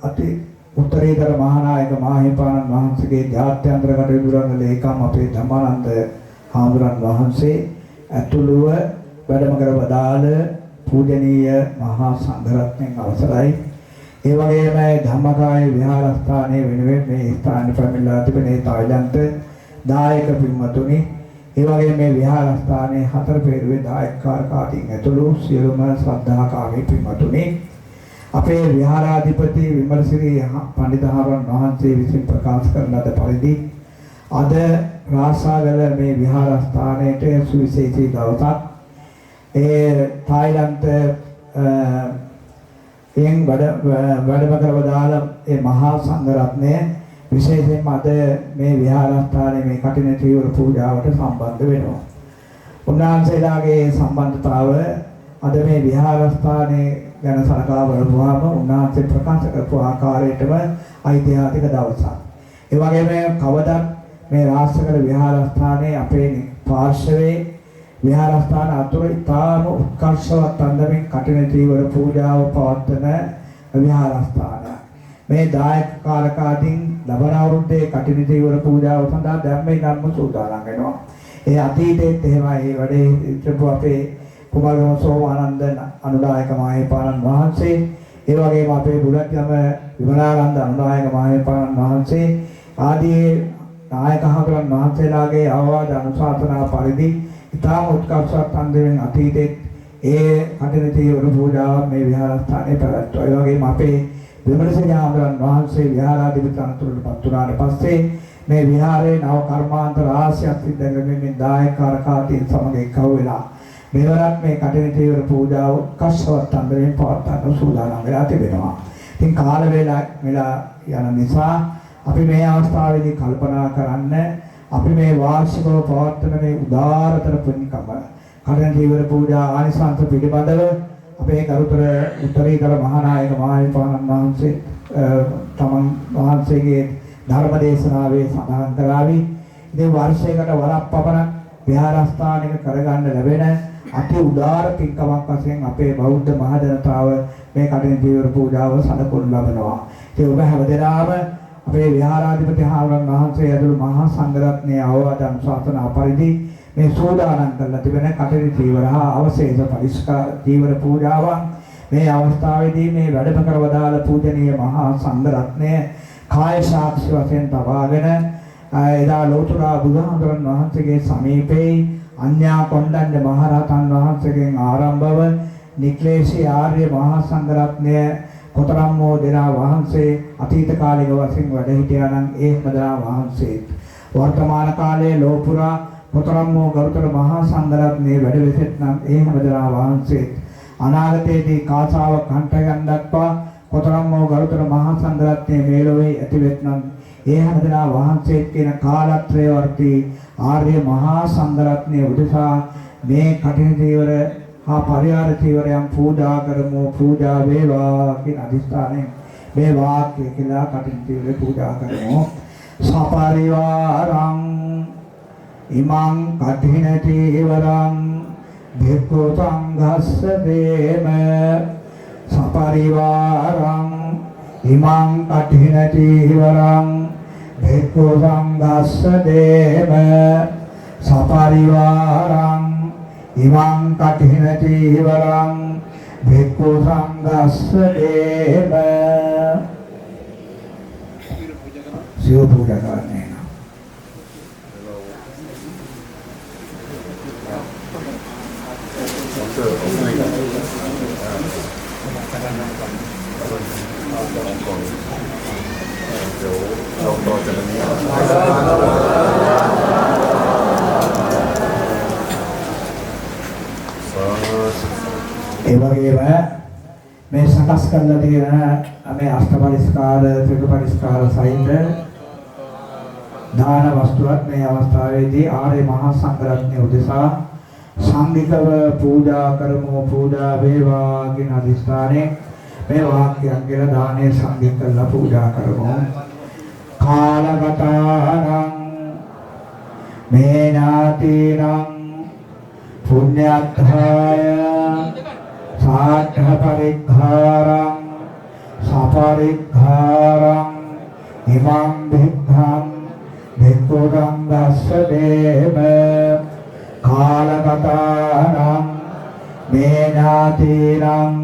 අති උත්තරීතර මහානායක මහින්පාණන් වහන්සේගේ ජාත්‍යන්තර කටයුතු කරන ලේකම් අපේ ධම්මානන්ද හාමුදුරන් වහන්සේ ඇතුළුව වැඩම කර වදාළ පූජනීය මහා සංඝරත්නයන් අවසරයි. ඒ වගේම ධම්මකාය විහාරස්ථානයේ වෙනුවෙන් මේ ස්ථාන පැමිණලා තිබෙන තායිලන්ත දායක පින්වතුනි ඒ වගේම මේ විහාරස්ථානයේ හතර පෙරුවේ දායකකාරකාටින් ඇතුළු සියලුම ශ්‍රද්ධාකාමී පින්වතුනි අපේ විහාරාධිපති විමලසිරි පඬිතුමාණන් වහන්සේ විසින් ප්‍රකාශ කරන ලද පරිදි අද රාසාගල මේ විහාරස්ථානයේ සුවිශේෂී දවසක් ඒ තායිලන්ත වැඩම කරවදාල ඒ මහා සංඝ රත්නය විශේෂයෙන්ම අද මේ විහාරස්ථානයේ මේ කටින තීව්‍ර පූජාවට සම්බන්ධ වෙනවා. උන්වහන්සේලාගේ සම්බන්ධතාව අද මේ විහාරස්ථානයේ ගැන සලකා බලපුවාම උන්වහන්සේ ප්‍රකාශ කරපු ආකාරයටම ඓතිහාසික දවසක්. ඒ වගේම කවදත් මේ රාසකල විහාරස්ථානයේ අපේ පාර්ශවයේ විහාරස්ථාන අතුර ඉතාම උත්කර්ෂවත් අන්දමින් කටින තීව්‍ර පූජාව පවත්වන විහාරස්ථානය. මේ දායක කාලකාදීන් ලබන අවුරුද්දේ කටින තීව්‍ර පූජාව සඳහා දැන් මේ ධර්ම සූදානම් වෙනවා. ඒ අතීතයේත් එහෙමයි වැඩේ ඉතිපු අපේ කුමාරගම සෝමානන්ද අනුදායක මාහිමිපාණන් වහන්සේ, ඒ වගේම අපේ බුලත්ගම විමලානන්ද අනුදායක මාහිමිපාණන් වහන්සේ ආදී නායක හඳුරන් වහන්සේලාගේ අවවාද අනුශාසනා පරිදි ඉතාම උත්කර්ෂවත් අන්දමින් අතීතයේ ඒ කටින තීව්‍ර පූජාව මේ විහාරස්ථානයේ පැවැත්වුවා. ඒ වගේම අපේ විමලසිරි හඳුරන් වහන්සේ විහාරාධිපති අනුතරටපත් වුණාට පස්සේ මේ විහාරයේ නව කර්මාන්ත රාශියක් සිද්ධ කරමින් දායකකාරකාටීන් සමග එක්ව වෙලා මෙවරත් මේ කටින තීව්‍ර පූජාව උත්කර්ෂවත් අන්දමින් පවත්වන්න සූදානම් වෙලා තිබෙනවා. ඉතින් කාල වේලා යන නිසා අපි මේ අවස්ථාවේදී කල්පනා කරන්න අපි මේ වාර්ෂිකව පවත්වන මේ උදාරතර පුණ්‍යකම කටින තීව්‍ර පූජා ආනිසංස පිළිබඳව අපේ ගරුතර උත්තරීතර මහානායක මාහිමිපාණන් වහන්සේ තමන් වහන්සේගේ ධර්ම දේශනාවේ සඳහන් කළාවි. ඉතින් වර්ෂයකට වරක් පමණ විහාරස්ථානික කරගන්න ලැබෙන අති උදාර පින්කමක් වශයෙන් අපේ බෞද්ධ මහ ජනතාව මේ කටින තීව්‍ර පූජාව සැලකුණු ලබනවා. ඉතින් ඔබ හැමදෙනාම අපේ විහාරාධිපති හාමුදුරන් වහන්සේ ඇතුළු මහා සංඝරත්නයේ අවවාද අනුශාසනා පරිදි මේ සෝදානම් කරලා තිබෙන කටින තීව්‍ර හා අවශේෂ පරිස්කාර තීව්‍ර පූජාවන් මේ අවස්ථාවේදී මේ වැඩම කරවදාළ පූජනීය මහා සංඝරත්නය කාය සාක්ෂි වශයෙන් තබාගෙන එදා ලෝතර බුදුහාමුදුරන් වහන්සේගේ සමීපේ අඤ්ඤා කොණ්ඩඤ්ඤ මහරහතන් වහන්සේගෙන් ආරම්භව නික්ලේශී ආර්ය මහා සංඝරත්නය කොතරම් වූ දෙනා වහන්සේ අතීත කාලික වශයෙන් වැඩ හිටියා නම් ඒ මදනා වහන්සේ වර්තමාන කාලයේ ලෝපුරා කොතරම් වූ ගරුතර මහා සංඝරත්නයේ වැඩ වෙසෙත් නම් ඒ මදනා වහන්සේ අනාගතයේදී කාසාව කණ්ඨයන් දක්වා කොතරම් වූ ගරුතර මහා සංඝරත්නයේ මේලොවේ ඇතිවෙත් නම් ඒ මදනා වහන්සේ කියන කාලත්‍රය වර්ති ආර්ය මහා සංඝරත්නයේ උදෙසා මේ කටින තීව්‍ර හා පරිහාර තීවරයන් පූජා කරමු. පූජා වේවා කියන අදිස්ථානයෙන් මේ වාක්‍ය කියලා කටින තීව්‍ර පූජා කරමු. සපරිවාරං ඉමං කටින තීවරං භික්ඛු සංඝස්ස දේම සපරිවාරං ඉමං කටින තීවරං භික්ඛු සංඝස්ස දේම සපරිවාරං ඉමං කටින තීවරං භික්ඛු සංඝස්ස දේම සිය පූජා කරන්නේ. ඒ වගේම මේ සකස් කරලා තියෙන මේ අෂ්ටපරිස්කාර ත්‍රිපරිස්කාර සහිත දාන වස්තුවත් මේ අවස්ථාවේදී ආර්ය මහා සංඝරත්නය උදෙසා සංඝිකව පූජා කරමු. පූජා වේවා කියන අදිස්ථානයේ මේ වාක්‍යයන් කියලා දානේ සංඝික කරලා පූජා කරමු. කාලගතානං මේනාතිනං පුඤ්ඤත්ථාය සාඨ පරික්ඛාරං සපරික්ඛාරං ඉමං භික්ඛං භික්ඛුරං දස්ස දේම කාලගතානං මේනාතිනං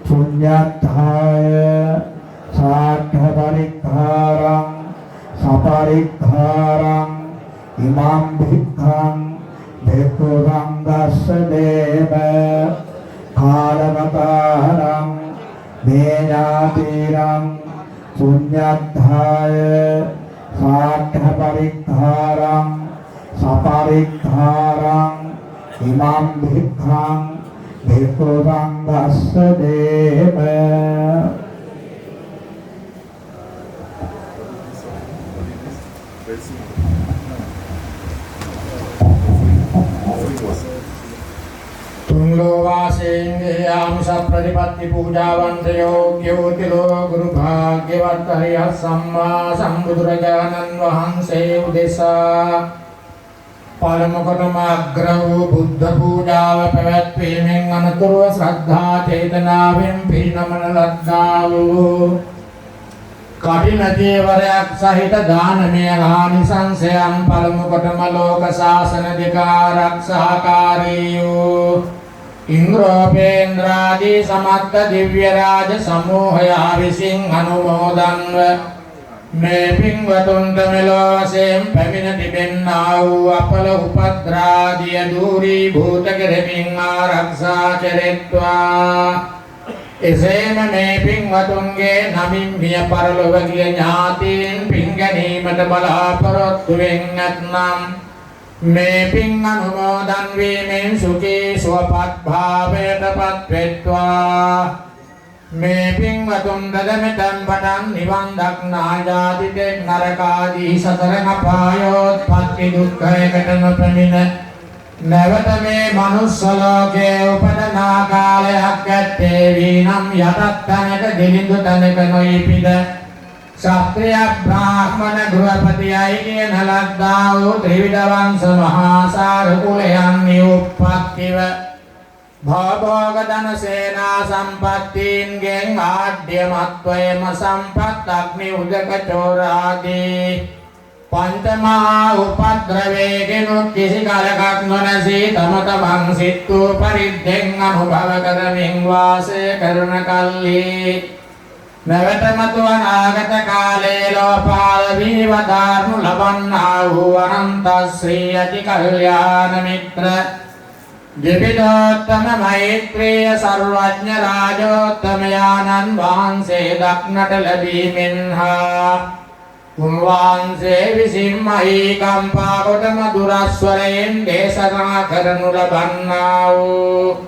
පුඤ්ඤත්ථාය සාඨ පරික්ඛාරං සපරික්ඛාරං ඉමං භික්ඛං භික්ඛු සංඝස්ස දේව කාලමතාරං මේනාතිරං පුඤ්ඤද්ධාය සාඨ පරික්ඛාරං සපරික්ඛාරං ඉමං භික්ඛං භික්ඛු සංඝස්ස දේව තුන්ලෝවාසයෙන් ආමිස ප්‍රතිපත්ති පූජාවන්තයෝ යෝතිලෝ ගුරු භාග්‍යවත් හරිය සම්මා සම්බුදුරජාණන් වහන්සේ උදෙසා පළමු කොටම අග්‍ර වූ බුද්ධ පූජාව පැවැත්වීමෙන් අනතුරුව ශ්‍රද්ධා චේතනාවෙන් පිරිනමන ලද්දා වූ කටින ජීවරයක් සහිත දානමය ආනිසංසයන් පළමු කොටම ලෝක ශාසන දෙක ආරක්ෂාකාරී වූ ඉන්ද්‍රෝපේන්ද්‍රාදී සමත්ත දිව්‍ය රාජ සමූහයා විසින් අනුමෝදන්ව මේ පින්වතුන්ට මෙලොව වශයෙන් පැමිණ තිබෙන්නා වූ අපල උපද්‍රාදිය දූරීභූත කෙරෙමින් ආරක්ෂා කෙරෙත්වා. එසේම මේ පින්වතුන්ගේ නමින් මිය පරලොව ගිය ඥාතීන් පින් ගැනීමට බලාපොරොත්තු වෙන්නත්නම් මේ පින් අනුමෝදන් වීමෙන් සුඛී සුවපත් භාවයටපත් වෙත්වා. මේ පින්වතුන් දදමෙතන් පටන් නිවන් දක්නා ජාතිතෙක් නරකාදී සතර අපායෝත්පත්ති දුක්ඛයකට නොපැමිණ නැවත මේ මනුස්ස ලෝකයේ උපදනා කාලයක් ඇත්තේ වීනම් යටත් තැනක දිලිඳු තැනක නොඉපිද ක්ෂත්‍රිය බ්‍රාහ්මණ ගෘහපතියයි කියන ලද්දා වූ ත්‍රිවිධ වංශ මහා සාර කුලයන් නිඋප්පත්තිව භවභෝග ධන සේනා සම්පත්තීන්ගෙන් ආඩ්‍යමත්වයම සම්පත් අග්නි උදක චෝරාදී පංචමහා උපද්‍රවේගෙනුත් කිසි කලකක් නොනැසී තම තමන් සිත්තු පරිද්දෙන් අනුභව කරමින් වාසය කරන කල්හි නැවතමතු අනාගත කාලේ ලෝපාල වී වදාරනු ලබන්නා වූ අනන්ත ශ්‍රී අති කල්යාණ මිත්‍ර දෙවිදෝත්තම මෛත්‍රිය සර්වඥ රාජෝත්තමයාණන් වහන්සේ දක්නට ලැබීමෙන් හා උන්වහන්සේ විසින් මහී කම්පා කොට මధుරස්වරයෙන් දේශනා කරනු ලබන්නා වූ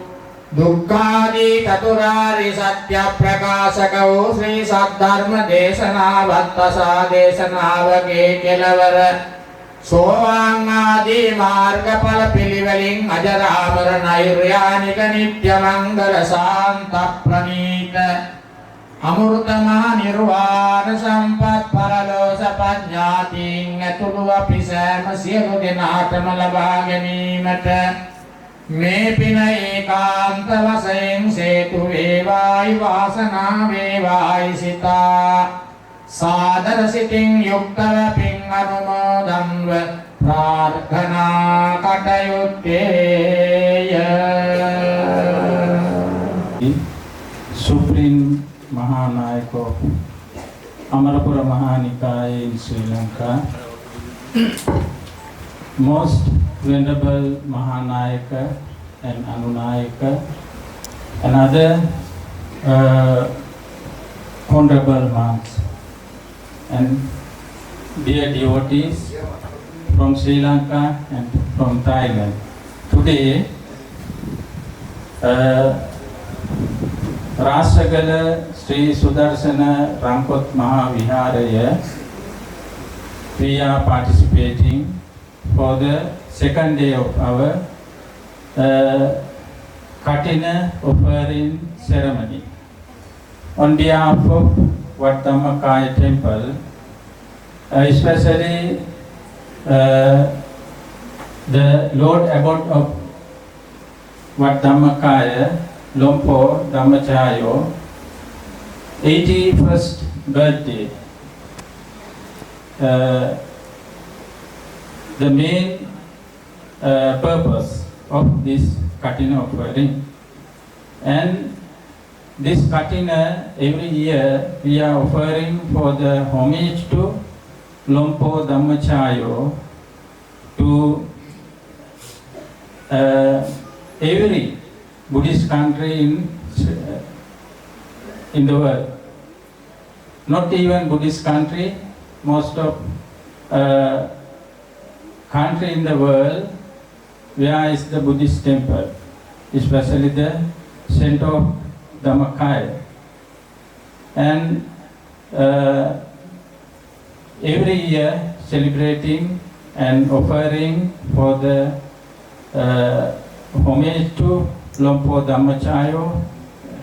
දුක්ඛාදී චතුරාර්ය සත්‍ය ප්‍රකාශක වූ ශ්‍රී සද්ධර්ම දේශනාවත් අසා දේශනාවගේ කෙළවර සෝවාන් ආදී මාර්ගඵල පිළිවෙලින් අජරාමර නෛර්යානික නිත්‍ය මංගල සාන්ත ප්‍රණීත අමෘතමහා නිර්වාණ සම්පත් පරලෝස පඥාතින් ඇතුළු අපි සෑම සියලු දෙනාටම ලබා ගැනීමට මේ පින ඒකාන්ත වශයෙන් හේතු වේවායි වාසනා වේවායි සිතා සාදර සිතින් යුක්තව පින් අනුමෝදන්ව ප්‍රාර්ථනා කටයුත්තේය. Supreme Mahanayaka of Amarapura Mahanikaya in Sri Lanka, most venerable Mahanayaka and Anunayaka and other honorable monks and dear devotees from Sri Lanka and from Thailand. Today, Rasagala Sri Sudarsana Rankot Mahaviharaya, we are participating for the second day of our Katina offering ceremony. On behalf of Wat Dhammakaya Temple, especially the Lord Abbot of Wat Dhammakaya, Lompo Dhammachayo, 81st birthday. The main purpose of this Katina offering, and this Katina every year we are offering for the homage to Lompo Dhammachayo to every Buddhist country in the world. Not even Buddhist country, most of country in the world where is the Buddhist temple, especially the center of Dhammakaya. And every year celebrating and offering for the homage to Lompo Dhammachayo,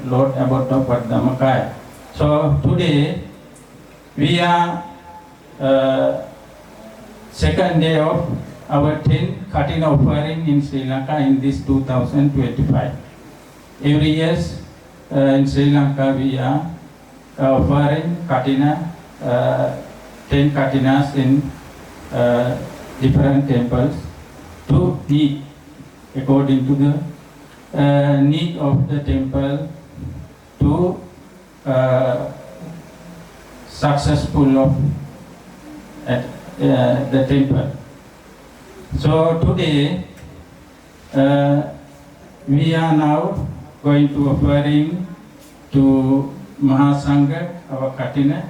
Lord Abbot of Wat Dhammakaya. So today we are second day of our 10th Katina offering in Sri Lanka in this 2025. Every year in Sri Lanka we are offering Katina, 10 Katinas in different temples to meet according to the need of the temple to successful of at the temple. So today we are now going to offering to Mahasangha, our Katina.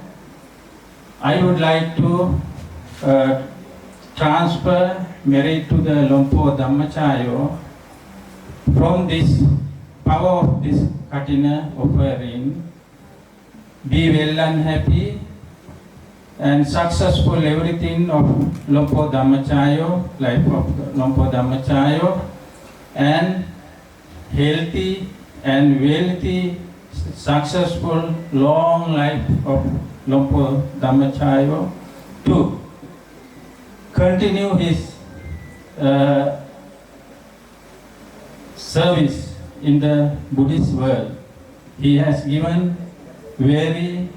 I would like to transfer merit to the Lompo Dhammachayo from this power of this Katina offering. Be well and happy and successful everything of Lompo Dhammachayo, life of Lompo Dhammachayo, and healthy and wealthy, successful, long life of Lompo Dhammachayo to continue his service in the Buddhist world. He has given very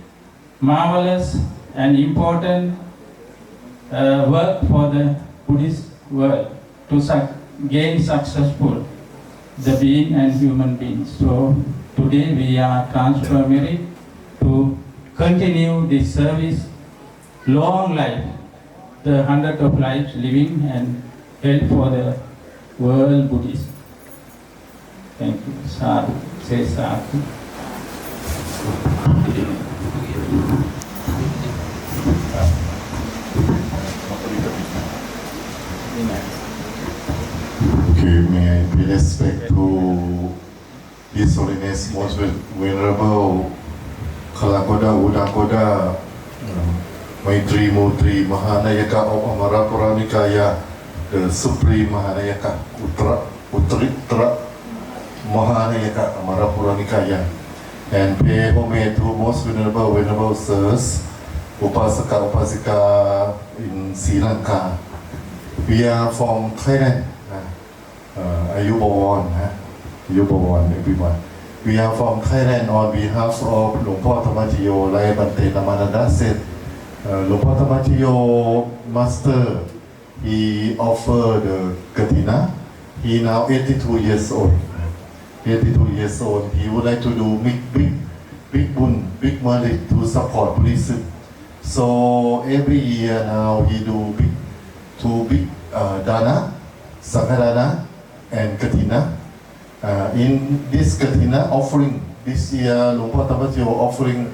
marvelous and important work for the Buddhist world to gain successful the being and human beings. So today we are transforming to continue this service, long life, the 100 of lives living and help for the world Buddhist. Thank you. Sadhu. Say sadhu. Okay, may I pay respect to His Holiness Most Venerable Kalakoda Udakoda Maitri Mutri Mahanayaka of Amarapura Nikaya, the Supreme Mahanayaka Uttritra Mahanayaka Amarapura Nikaya, and pay homage to Most Venerable Sirs, Upasaka Upasika in Sri Lanka. We are from Thailand. Ayubawan, everyone. We are from Thailand on behalf of Lompo Dhammachayo, like Bante Namananda said. Lompo Dhammachayo Master, he offered the Katina. He now 82 years old. 82 years old. He would like to do big money to support Buddhism. So every year now he do two big dana, Sakadana and Katina. In this Katina offering, this year Lompo Dhammachayo offering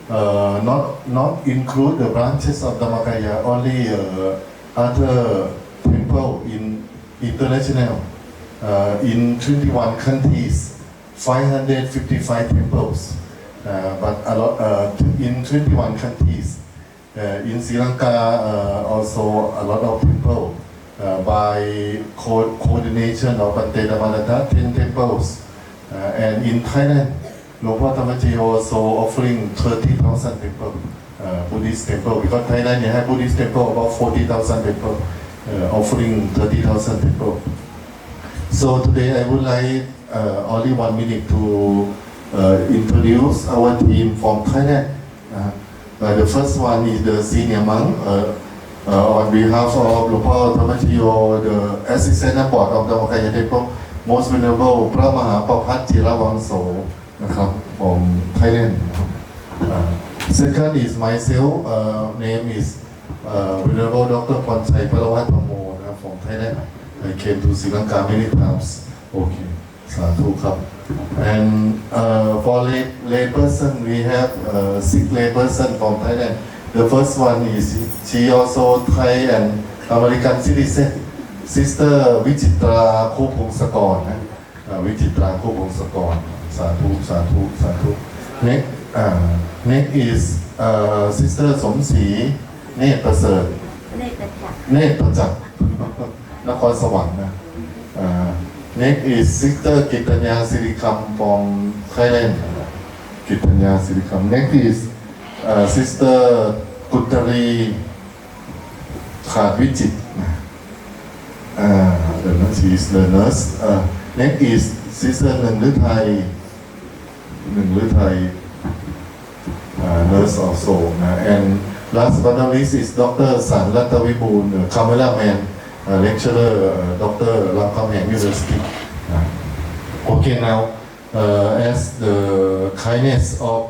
not include the branches of Dhammakaya, only other temple in international, in 21 countries, 555 temples, but a lot in 21 countries. In Sri Lanka also a lot of temples. By coordination of Bante Namananda, 10 temples. And in Thailand, Lompo Dhammachayo also offering 30,000 temple, Buddhist temple. Because Thailand you have Buddhist temple about 40,000 temple, offering 30,000 temple. So today I would like only 1 minute to introduce our team from Thailand. The first one is the senior monk. On behalf of Lompo Dhammachayo, the Assistant Board of Dhammakaya Temple, Most Venerable พระมหาประภัตจิรวังโส นะครับ from Thailand. Second is myself, name is Venerable Dr. Ponchai Parawath Thamo from Thailand. I came to Sri Lanka many times. Okay, sadhu krab. And for lay person, we have 6 lay person from Thailand. The first one is she also Thai and American citizen. Sister Vichitra Khopongsakorn. Vichitra Khopongsakorn. Sadhu, sadhu, sadhu. Next is Sister Somsi Net Praset. Net Prajak. นครสวรรค์นะ Next is Sister Kitanya Sirikam from Thailand. Kitanya Sirikam. Next is Sister Kuttari Khadvijit. She is the nurse. Next is Sister Nengluthai. Nurse also. And last but not least is Dr. San Latavibun, cameraman, lecturer, Dr. Lamkhamhaeng University. Okay, now as the kindness of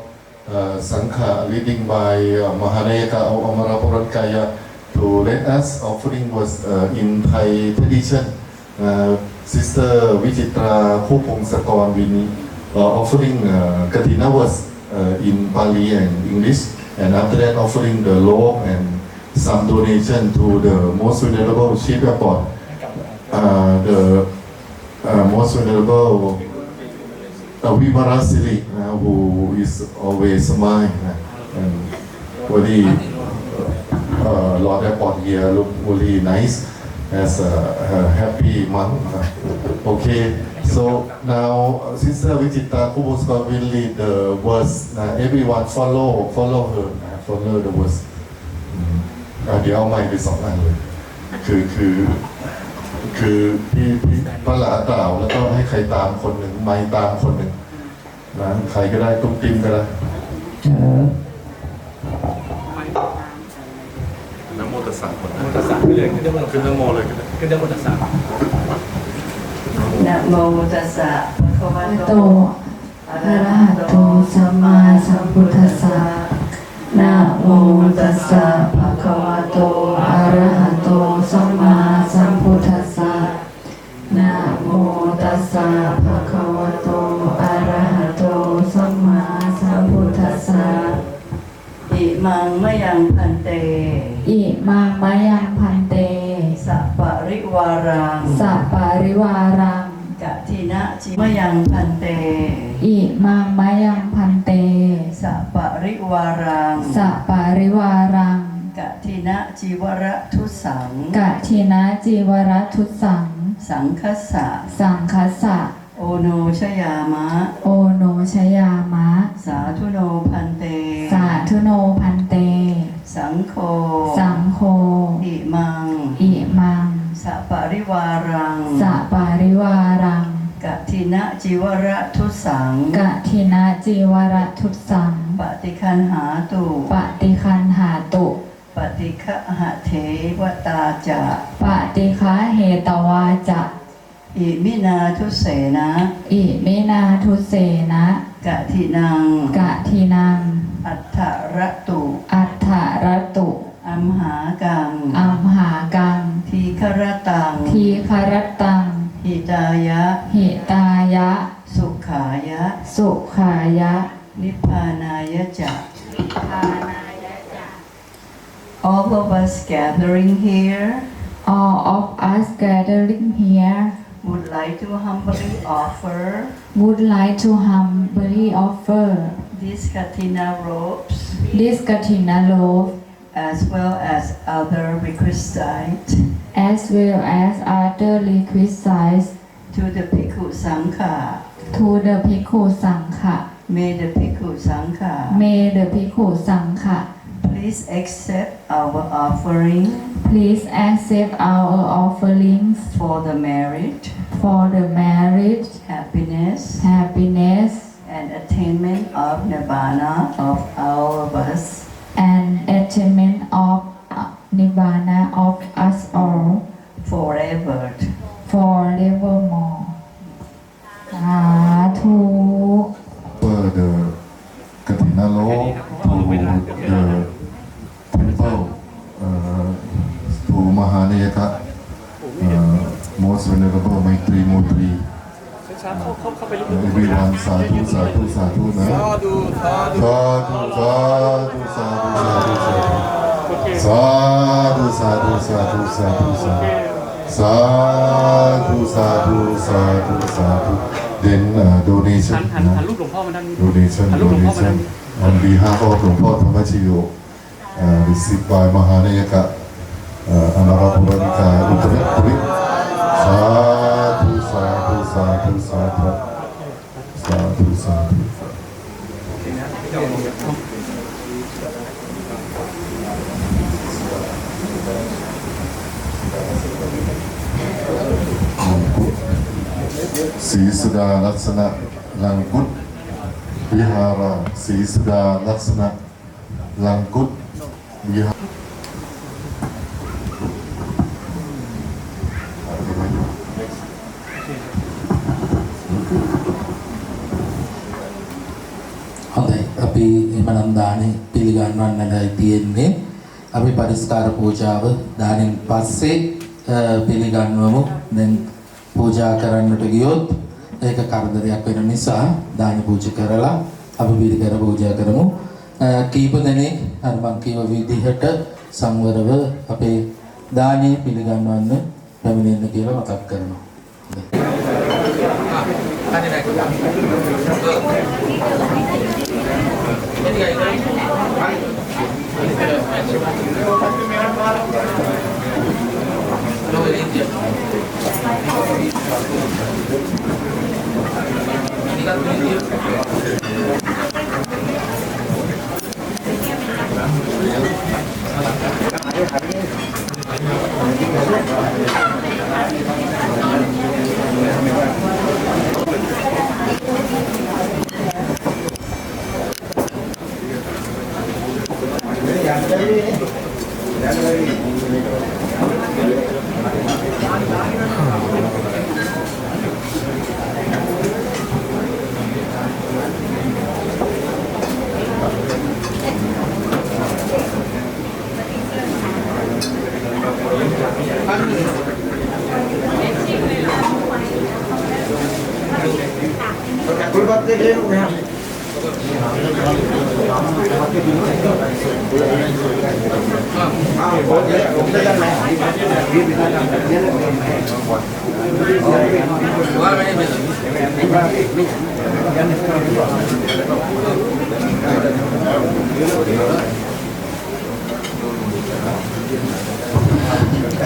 Sangha leading by Mahanayaka Amarapurakaya to let us offering was in Thai tradition. Sister Vichitra Khopongsakorn will offering Katina was in Pali and English, and after that offering the robe and some donation to the most venerable chief airport, the most venerable Vimarasiri, who is always mine, and very Lord Airport here look really nice as a happy month. Okay, so now Sister Vichitra Khopongsakorn will lead the verse. Everyone follow her, follow the verse. เดี๋ยวเอาไม้ไป2 อันเลยคือพี่พระหลากล่าวแล้วก็ให้ใครตามคนหนึ่งไม้ตามคนหนึ่งนะใครก็ได้ตุ้มติ้มก็ได้น้ำโมตัสสะคนนะตัสสะไปเลยขึ้นน้ำโมเลยขึ้นน้ำโมตัสสะนะโมตัสสะภะคะวะโตอะระหะโตสัมมาสัมพุทธัสสะนะโมตัสสะภะคะวะโตอะระหะโตสัมมาสัมพุทธัสสะนะโมตัสสะภะคะวะโตอะระหะโตสัมมาสัมพุทธัสสะอิมังมะยังพันเตอิมังมะยังพันเตสัปปะริวารังสัปปะริวารังกะทินะจิมะยังพันเตอิมังมะยังพันเตสัปปะริวารังสัปปะริวารังกะทินะจิวระทุสังกะทินะจิวระทุสังสังคัสสะสังคัสสะโอโนชยามะโอโนชยามะสาธุโนพันเตสาธุโนพันเตสังโฆสังโฆอิมังอิมังสัปปะริวารังสัปปะริวารังกะทินะจิวระทุสังกะทินะจิวระทุสังปฏิคันหาตุปฏิคันหาตุปฏิฆะหะเทวตาจะปฏิฆะเหตวาจะอิมินาทุเสนะอิมินาทุเสนะกะทินังกะทินังอัฏฐระตุอัฏฐระตุอัมหากังอัมหากังทีฆรตังทีฆรตังหิตายะหิตายะสุขายะสุขายะนิพพานายะจะนิพพานายะจะ All of us gathering here all of us gathering here would like to humbly offer these katina robes as well as other requisites to the Bhikkhu Sangha. May the Bhikkhu Sangha please accept our offerings for the marriage, happiness, and attainment of nirvana of all of us, forevermore. สาธุ For the Katina law to the temple to Mahanayaka, everyone sadhu sadhu sadhu na sadhu sadhu sadhu sadhu sadhu sadhu sadhu sadhu sadhu sadhu then donation donation on behalf of หลวงพ่อธรรมชโยreceived by Mahanayaka Anarapurika Uttaripuri sadhu sadhu sadhu sadhu sadhu sadhu Sri Suda Laksana Langkut Vihara Sri Suda Laksana Langkut Vihara හොඳයි අපි එමනම් දානේ පිළිගන්වන්නයි තියෙන්නේ අපි පරිස්කාර පූජාව දානෙන් පස්සේ පිළිගන්වමු දැන් පූජා කරන්නට ගියොත් ඒක කරදරයක් වෙන නිසා දාන පූජා කරලා අපි පිළිකර පූජා කරමු කීප දෙනෙක් අර මං කියව විදිහට සංවරව අපේ දානේ පිළිගන්වන්න පැමිණෙන්න කියලා මතක් කරනවා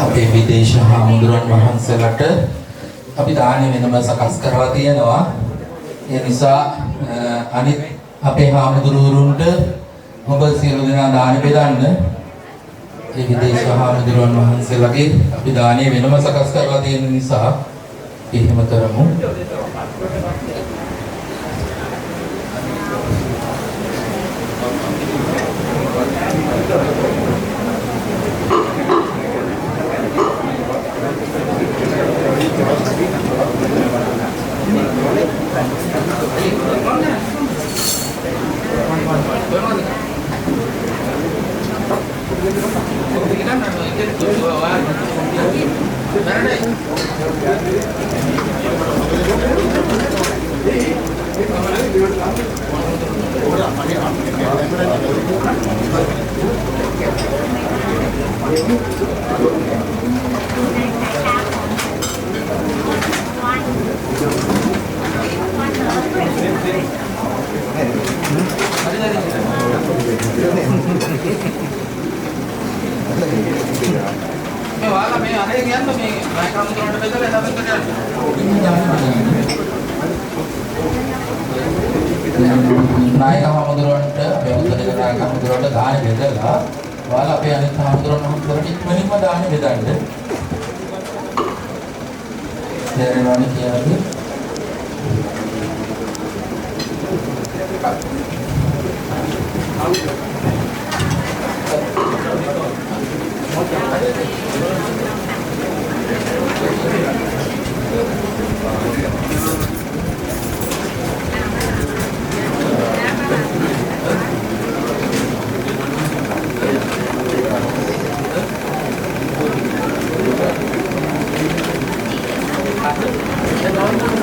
අපේ විදේශ හාමුදුරන් වහන්සේලාට අපි දානේ වෙනම සකස් කරලා තියෙනවා ඒ නිසා අනිත් අපේ හාමුදුරුවරුන්ට ඔබ සියලු දෙනා දාන බෙදන්න ඒ විදේශ හාමුදුරන් වහන්සේලාගේ අපි දානේ වෙනම සකස් කරලා තියෙන නිසා එහෙම කරමු නායක හමුදුරන්ට අපේ උත්තරීය නායක හමුදුරන්ට දාන බෙදලා ඔයාලා අපේ අනිත් හමුදුරන් හමුදුරන්ට ඉක්මනින්ම දාන බෙදන්න. දැනනවනේ කියන්නේ. Hãy subscribe cho kênh Ghiền Mì Gõ để không bỏ lỡ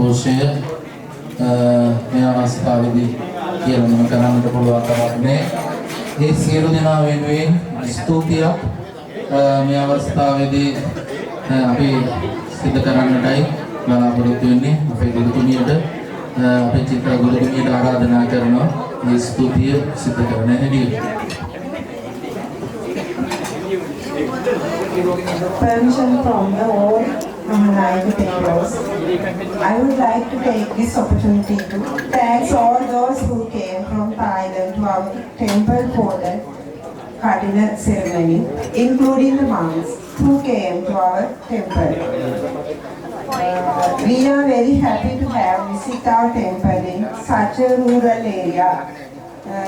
දෝෂය මේ අවස්ථාවේදී කියලා මම කරන්නට පුළුවන් තරක් නෑ. ඒ සියලු දෙනා වෙනුවෙන් ස්තුතියක් මේ අවස්ථාවේදී අපි සිදු කරන්නටයි බලාපොරොත්තු වෙන්නේ. අපේ ගුරුතුමියට අපේ චිත්‍ර ගුරුතුමියට ආරාධනා කරනවා මේ ස්තුතිය සිදු කරන්න හැටියට. Permission from the all Mahanayaka Temples. I would like to take this opportunity to thank all those who came from Thailand to our temple for the Katina ceremony, including the monks who came to our temple. We are very happy to have visit our temple in such a rural area.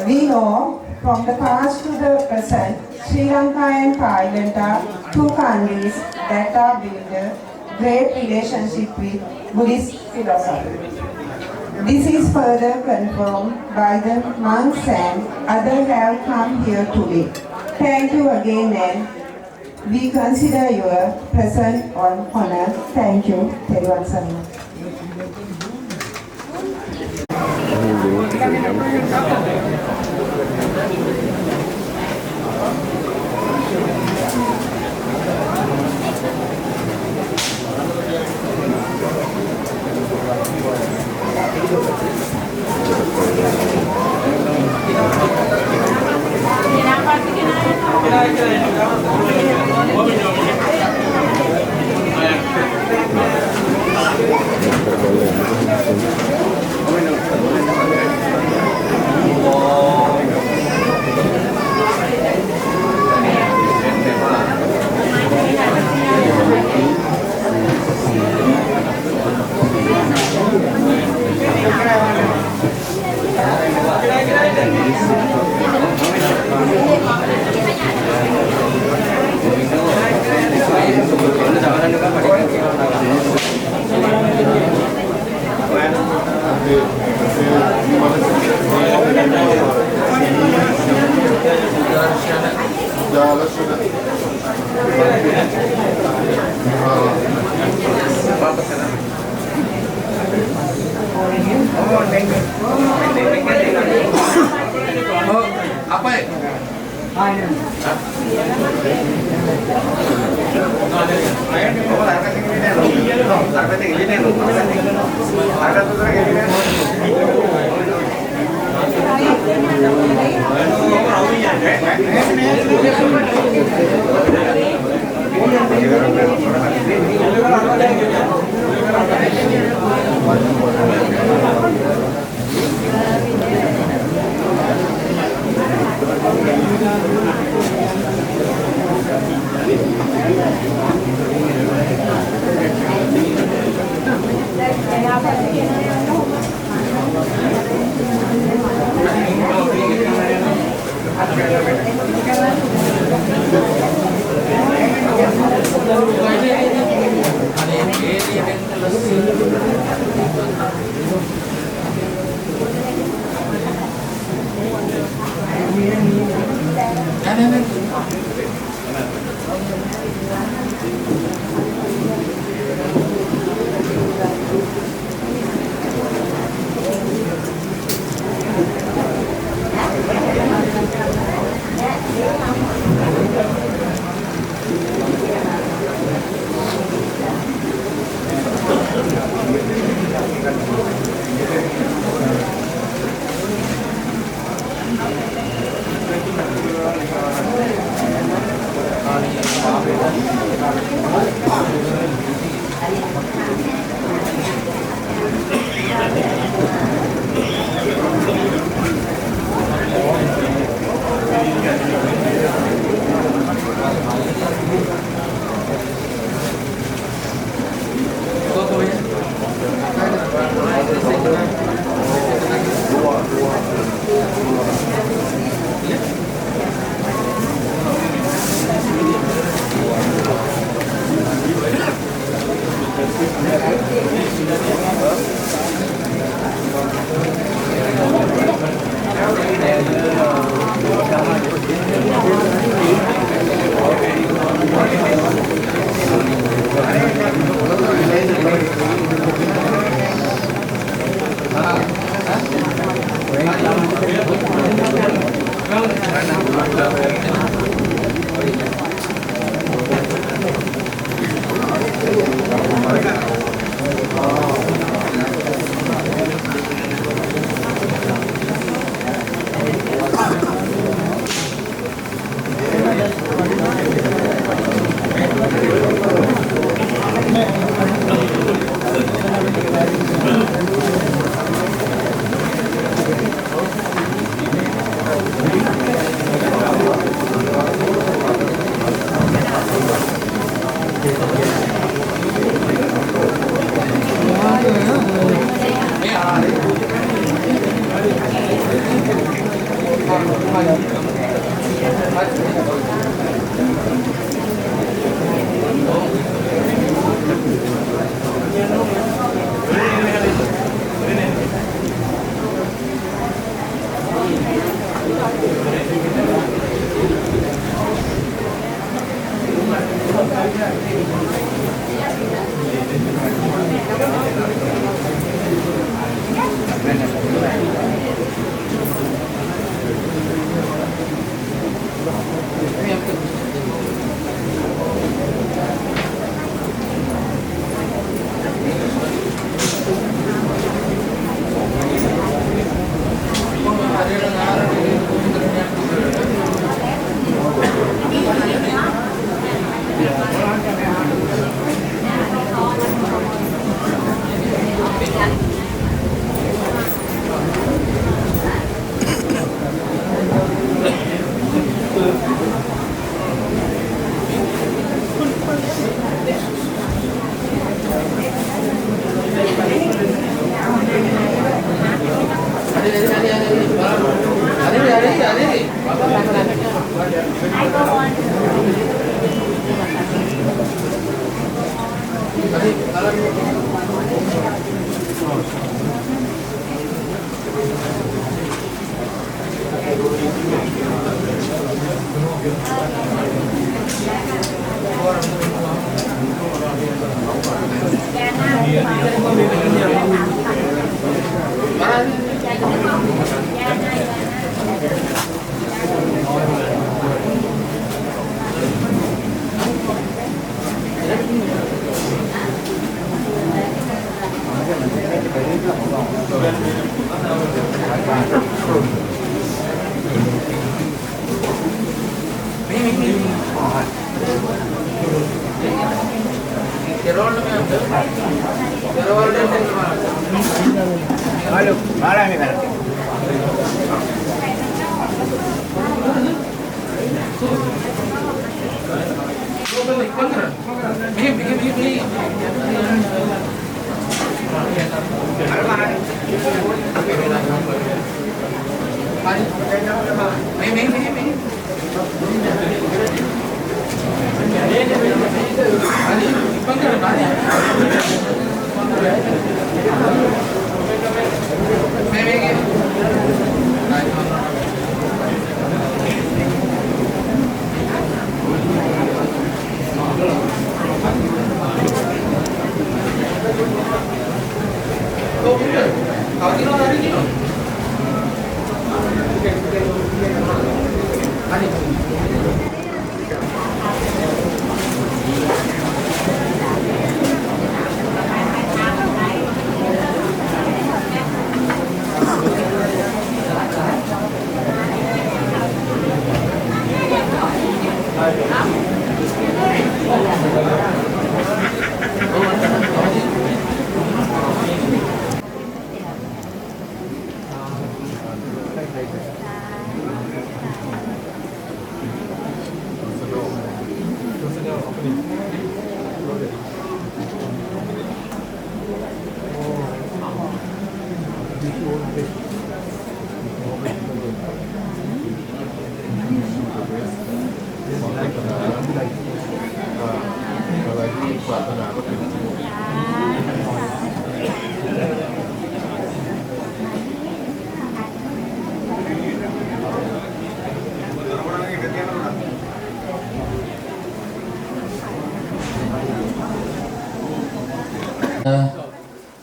We know from the past to the present, Sri Lanka and Thailand are two countries that are built a great relationship with Buddhist philosophy. This is further confirmed by the monks and others have come here today. Thank you again and We consider your presence on honor. Thank you. Therwan Sarma.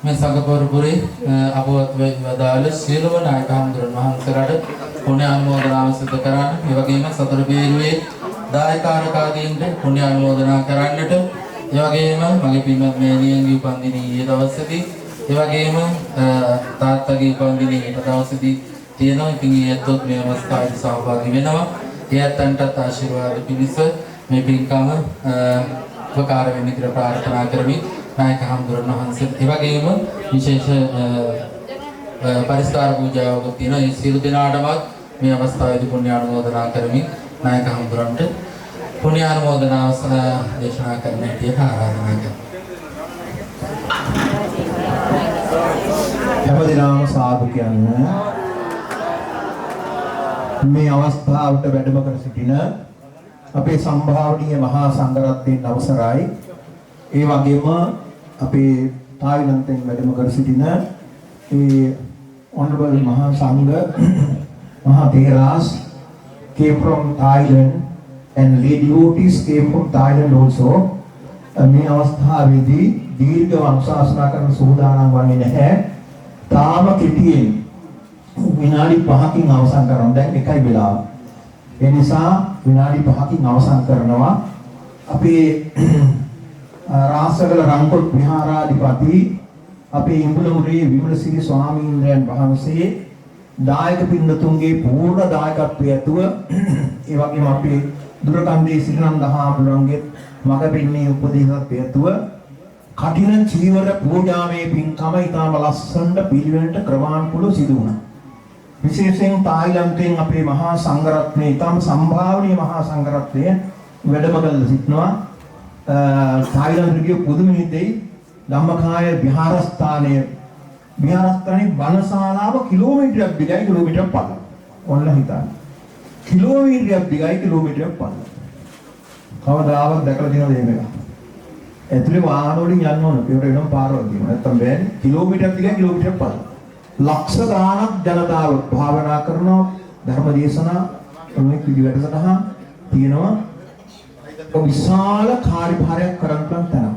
මේ සංඝපරපුරේ අපවත් වදාළ සියලුම නායක හඳුරන වහන්සේලාට පුණ්‍ය අනුමෝදනාව සිදු කරන්න, ඒ වගේම සතර බේරුවේ දායකාරකාදීන්ට පුණ්‍ය අනුමෝදනා කරන්නට, ඒ වගේම මගේ පින්වත් මෑණියන්ගේ උපන්දිනය ඊයේ දවසේදී, ඒ වගේම තාත්තගේ උපන්දිනය ඊට දවසේදී තියෙනවා. ඉතින් ඊයේත් මේ අවස්ථාවේ සහභාගී වෙනවා. එයත්න්ටත් ආශිර්වාද පිණිස මේ පින්කම උපකාර වෙන්න කියලා ප්‍රාර්ථනා කරමි. නායක හඳුරන වහන්සේ ඒ වගේම විශේෂ පරිස්කාර පූජාවක් තියෙනවා. ඒ සියලු දෙනාටම මේ අවස්ථාවේදී පුණ්‍ය අනුමෝදනා කරමි. නායක හඳුරන්ට පුණ්‍ය අනුමෝදනාව දේශනා කරන්න හැටියට ආරාධනා කරමි. හැමදෙනාම සාදු කියන්න. මේ අවස්ථාවට වැඩම කර සිටින අපේ සම්භාවනීය මහා සංඝරත්නයන් අවසරයි. ඒ වගේම අපේ තායිලන්තයෙන් වැඩම කර සිටින ඒ honorable මහා සංඝ මහා තේරාස් came from Thailand and lay devotees came from Thailand also. මේ අවස්ථාවේදී දීර්ඝ වංශාසනා කරන සූදානම් වන්නේ නැහැ. තාම කෙටියෙන් විනාඩි 5කින් අවසන් කරනවා. දැන් එකයි වෙලාව. ඒ නිසා විනාඩි 5කින් අවසන් කරනවා. අපේ රාසගල රංකොත් විහාරාධිපති අපේ ඉඹුලමුරේ විමලසිරි ස්වාමීන් වහන්සේ දායක පින්වතුන්ගේ පූර්ණ දායකත්වය ඇතුව ඒ වගේම අපේ දුරකන්දේ සිරිනන්ද හාමුදුරන්ගේ මග පෙන්වීමේ උපදේශත් ඇතුව කඨින චීවර පූජාවේ පින්කම ඊටම ලස්සනට පිළිවෙලට ක්‍රමානුකූලව සිදු වුණා. විශේෂයෙන් තායිලන්තයෙන් අපේ මහා සංඝරත්නයේ ඊටම සම්භාවනීය මහා සංඝරත්නය වැඩම කළ සිටිනවා. තායිලන්තයේ පුදුමිතයි ධම්මකාය විහාරස්ථානයේ වනශාලාව කිලෝමීටරයක් දිගයි කිලෝමීටරයක් පළල. ඔන්න හිතන්න. කිලෝමීටරයක් දිගයි කිලෝමීටරයක් පළල. කවදාවත් දැකලා තියෙනවද මේක? ඇතුලේ වාහන වලින් යන්න ඕන. ඒකට වෙනම පාරවල් තියෙනවා. නැත්තම් බෑනේ. කිලෝමීටරයක් දිගයි කිලෝමීටරයක් පළල. ලක්ෂ ගාණක් ජනතාව භාවනා කරනවා, ධර්ම දේශනා මේ පිළිවෙලටසටහන් තියෙනවා. විශාල කාර්යභාරයක් කරන් තැන.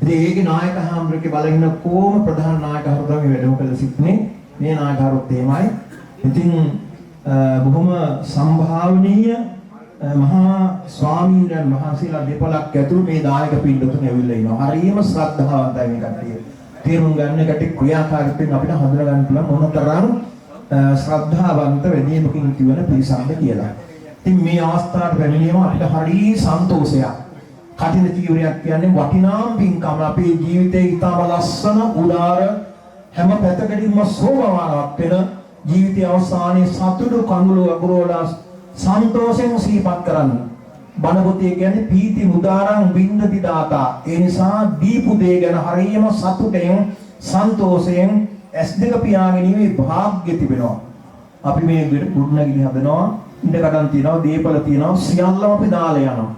ඉතින් ඒකේ නායක හාමුදුරුවෝ බලන කොහොම ප්‍රධාන නායක හාමුදුරුවෝ මේ වැඩම කළ සිටිනේ. මේ නායක හාමුදුරුවෝ තේමයි. ඉතින් බොහොම සම්භාවනීය මහා ස්වාමීන් වහන්සේලා දෙපළක් ඇතුළු මේ දායක පින්වතුන් ඇවිල්ලා ඉනවා. හරියම ශ්‍රද්ධාවන්තයි මේ කට්ටිය. තේරුම් ගන්න කට්ටිය ක්‍රියාකාරීත්වයෙන් අපිට හඳුනා ගන්න පුළුවන් මොනතරම් ශ්‍රද්ධාවන්ත වැඩිමකින් කියවන පිරිසක්ද කියලා. ඉතින් මේ අවස්ථාවට පැමිණීම අපිට හරි සන්තෝෂයක්. කටින චීවරයක් කියන්නේ වටිනාම පින්කම. අපේ ජීවිතේ ඊටම ලස්සන උදාර හැම පැත්තකදීම සෝමවාරයක් වෙන ජීවිතය අවසානයේ සතුටු කඳුළු අගුරෝලා සන්තෝෂෙන් සිහිපත් කරන්න. බණ පොතේ කියන්නේ පීති මුදාරං වින්දති දාතා. ඒ නිසා දීපු දේ ගැන හරියම සතුටෙන් සන්තෝෂයෙන් S2 පියාගෙන ඉන්නේ වාග්ය තිබෙනවා. අපි මේ ගුණනගිලි හදනවා, ඉඳකටන් තියනවා, දීපල තියනවා, සියල්ලම අපි දාලා යනවා.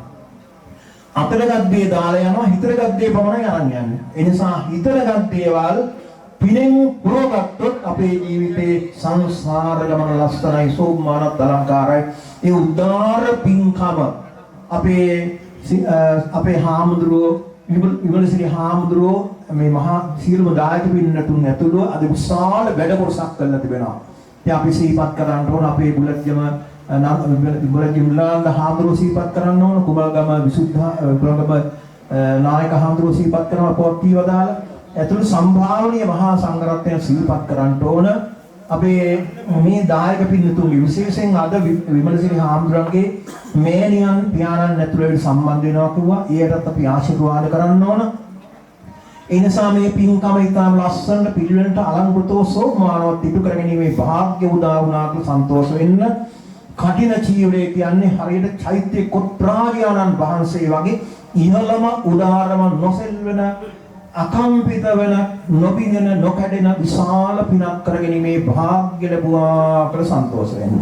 අතරගත් දේ දාලා යනවා, හිතරගත් දේ පමණයි අරන් යන්නේ. ඒ නිසා හිතරගත් දේවල් පිනෙන් පුරවගත්තොත් අපේ ජීවිතේ සංසාර ගමන ලස්සනයි, සෝමානත් අලංකාරයි. ඒ උදාර පින්කම අපේ හාමුදුරුවෝ විමලසිරි හාමුදුරුවෝ මේ මහා සීලම දායක පින්නතුන් ඇතුළු අද විශාල වැඩ කොටසක් කරලා තිබෙනවා. ඉතින් අපි සිහිපත් කරන්න ඕන අපේ බුලත්ජම බුලත්ජම්ලාන්ද හාමුදුරුවෝ සිහිපත් කරන්න ඕන, කුමල්ගම විසුද්ධ කුමල්ගම නායක හාමුදුරුවෝ සිහිපත් කරනවා, පොත්ටි වදාලා ඇතුළු සම්භාවනීය මහා සංඝරත්නය සිහිපත් කරන්න ඕන. අපේ මේ දායක පින්නතුන්ගේ විශේෂයෙන් අද විමලසිරි හාමුදුරන්ගේ මේනියන් පියාණන් ඇතුළේ සම්බන්ධ වෙනවා කිව්වා. ඒකටත් අපි ආශිර්වාද කරන්න ඕන. ඒ නිසා මේ පින්කම ඉතාම ලස්සනට පිළිවෙලට අලංකృతව සෝමානවත් ඉටු කරගැනීමේ වාග්ය උදා වුණා කියලා සන්තෝෂ වෙන්න. කටින චීවරය කියන්නේ හරියට චෛත්‍ය කොත්‍රාගයාණන් වහන්සේ වගේ ඉහළම උදාරම නොසෙල්වෙන අකම්පිත වෙන නොපිනන නොකඩෙන විශාල පිනක් කරගැනීමේ වාග්ය ලැබුවා කියලා සන්තෝෂ වෙන්න.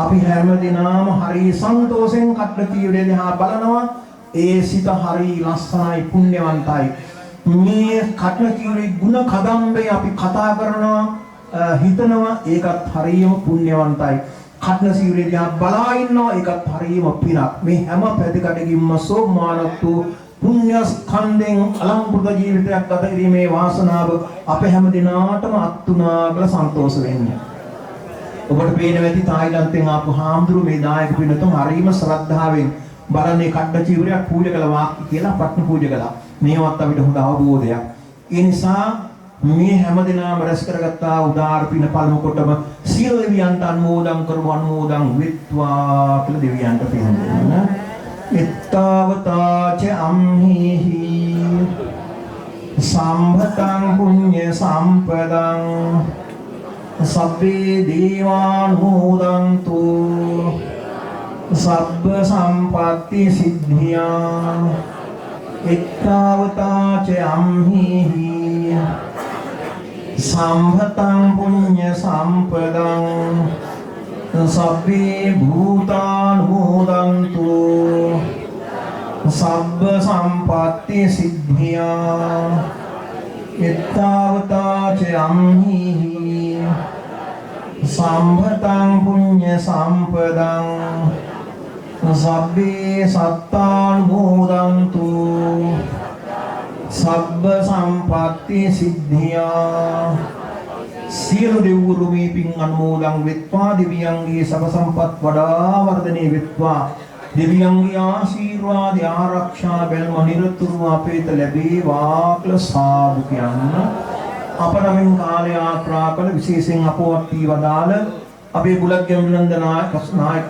අපි හැමදිනම හරි සන්තෝෂෙන් කට්ට චීවරය දිහා බලනවා. ඒ සිත හරි ලස්සනයි, පුණ්‍යවන්තයි. මේ කට්ට චීවරේ ගුණ කදම්බේ අපි කතා කරනවා, හිතනවා, ඒකත් හරියම පුණ්‍යවන්තයි. කට්ට චීවරේ දිහා බලා ඉන්නවා, ඒකත් හරියම පිනක්. මේ හැම පැතිකඩකින්ම සෝමානත් වූ පුණ්‍ය ස්කන්ධෙන් අලංකృత ජීවිතයක් ගත කිරීමේ වාසනාව අප හැම දිනාටම අත්ුණා කියලා සන්තෝෂ වෙන්න. ඔබට පේනවා ඇති තායිලන්තයෙන් ආපු හාමුදුරු මේ දායක පින්නතුන් හරීම ශ්‍රද්ධාවෙන් බලන්නේ කඩ චීවරයක් පූජා කළා වාක්‍ය කියලා පට්න පූජා කළා. මේවත් අපිට හොඳ අවබෝධයක්. ඒ නිසා මේ හැම දිනම රැස් කරගත්තා උදාාර පින පළමු කොටම සියලු දෙවියන්ට අනුමෝදන් කරමු, අනුමෝදන් වෙත්වා කියලා දෙවියන්ට පින් දෙන්න. ittavata ca amhihi sambhatang punya sampadang sabbe devanumodantu sabba sampatti siddhya ittavata ca amhihi sambhatang punya sampadang sabbe bhutanumodantu sabba sampatti siddhya ittavata ca amhihi sambhatang punya sampadang sabbe sattanumodantu sabba sampatti siddhya සියලු දෙවිවරු මේ පින් අනුමෝදන් වෙත්වා දෙවියන්ගේ සබ සම්පත් වඩා වර්ධනය වෙත්වා දෙවියන්ගේ ආශිර්වාද ආරක්ෂා බැල්ම නිරතුරුව අපේට ලැබේවා කියලා සාදු කියන්න අපරමින් කාලය ආත්‍රා කළ විශේෂයෙන් අපවත් වී වදාළ අපේ බුලත්ගැමුණුනන්ද නායක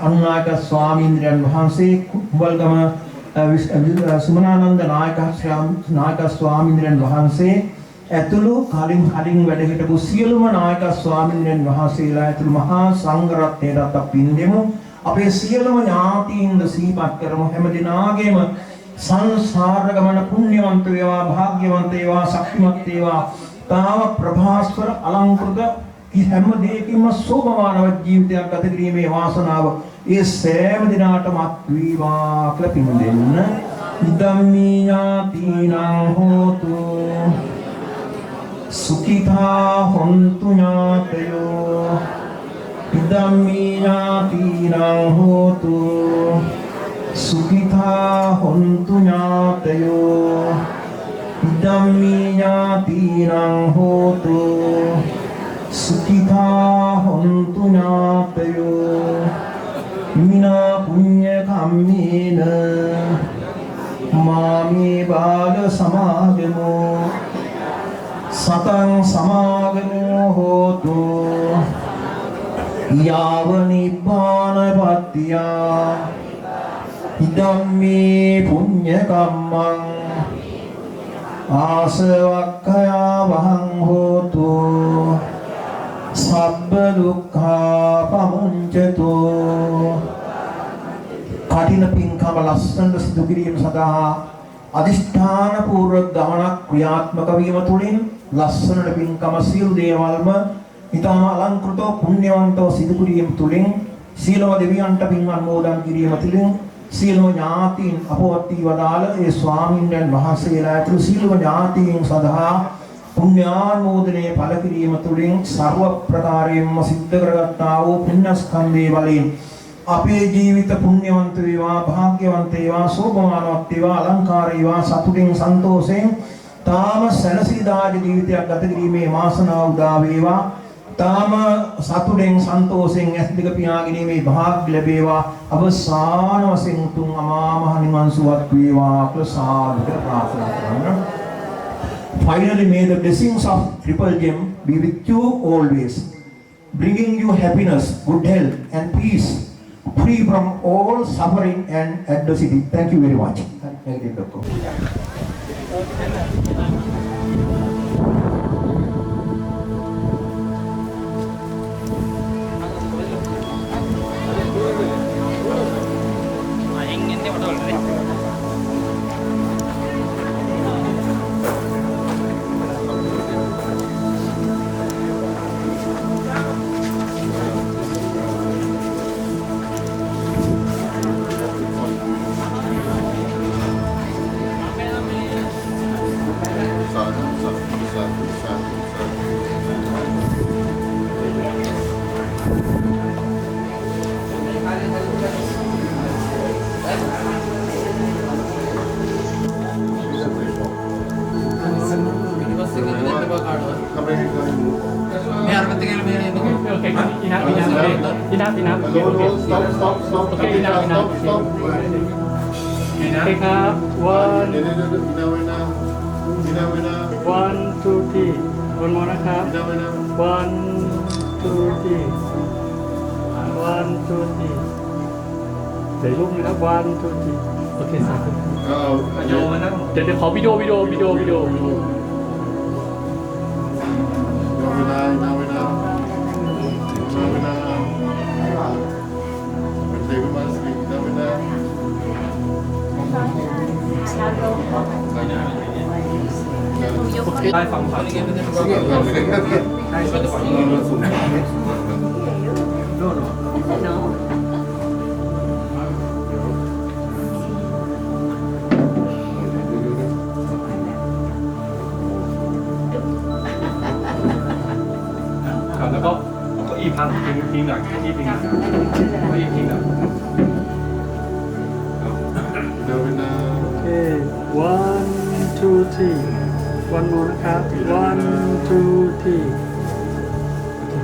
අනුනායක ස්වාමීන්ද්‍රයන් වහන්සේ කුඹල්ගම සුමනානන්ද නායක ස්වාමීන්ද්‍රයන් වහන්සේ ඇතුළු කලින් වැඩ හිටපු සියලුම නායක ස්වාමීන්ද්‍රයන් වහන්සේලා ඇතුළු මහා සංඝරත්නයට අපි පින් දෙමු. අපේ සියලුම ඥාතීන්ද සිහිපත් කරමු. හැම දිනාගේම සංසාර ගමන පුණ්‍යවන්ත වේවා, භාග්‍යවන්ත වේවා, ශක්තිමත් වේවා. තාව ප්‍රභාස්වර අලංකෘත හැම දෙයකින්ම සෝභමානව ජීවිතයක් ගත කිරීමේ වාසනාව ඒ සෑම දිනාටම වේවා කියලා පින් දෙන්න. ඉදම්මී ඥාතිනං හෝතු සුඛිතා හොන්තු ඥාතයෝ ඉදම්මී ඥාතිනං හෝතු සුඛිතා හොන්තු ඥාතයෝ ඉදම්මී ඥාතිනං හෝතු සුඛිතා හොන්තු ඥාතයෝ මිනා පුඤ්ඤ කම්මේන මාමේ බාල සමාගමෝ සතං සමාගමෝ හෝතු යාව නිබ්බානපත්තියා ඉදම්මේ පුඤ්ඤ කම්මං ආසවක්ඛයා වහං හෝතු සබ්බ දුක්ඛා පමුඤ්චතු කටින පින්කම ලස්සනට සිදු කිරීම සඳහා අදිෂ්ඨාන පූර්වක ගමනක් ක්‍රියාත්මක වීම තුළින් ලස්සනට පින්කම සියලු දේවල්ම ඊටම අලංකෘතව පුණ්‍යවන්තව සිදු කිරීම තුළින් සීලව දෙවියන්ට පින් අනුමෝදන් කිරීම තුළින් සීලව ඥාතීන් අපවත් වී වදාළ ඒ ස්වාමීන්වයන් වහන්සේලා ඇතුළු සීලව ඥාතීන් සඳහා පුණ්‍යානුමෝදනයේ ඵල කිරීම තුළින් ਸਰව ප්‍රකාරයෙන්ම සිද්ධ කරගත්තා වූ පුණ්‍යස්කන්ධයේ බලයෙන් අපේ ජීවිත පුණ්‍යවන්ත වේවා, භාග්‍යවන්ත වේවා, සෝභමානවත් වේවා, අලංකාර වේවා, සතුටින් සන්තෝෂයෙන් තාම සැනසීදායක ජීවිතයක් ගත කිරීමේ වාසනාව උදා වේවා. තාම සතුටින් සන්තෝෂයෙන් ඇස් දෙක පියාගැනීමේ භාග්‍ය ලැබේවා. අවසාන වශයෙන් උතුම් අමා මහ නිවන් සුවත් වේවා කියලා සාදුක ප්‍රාර්ථනා කරනවා. Finally, may the blessings of Triple Gem be with you always, bringing you happiness, good health and peace, free from all suffering and adversity. Thank you very much. Thank you, Dr.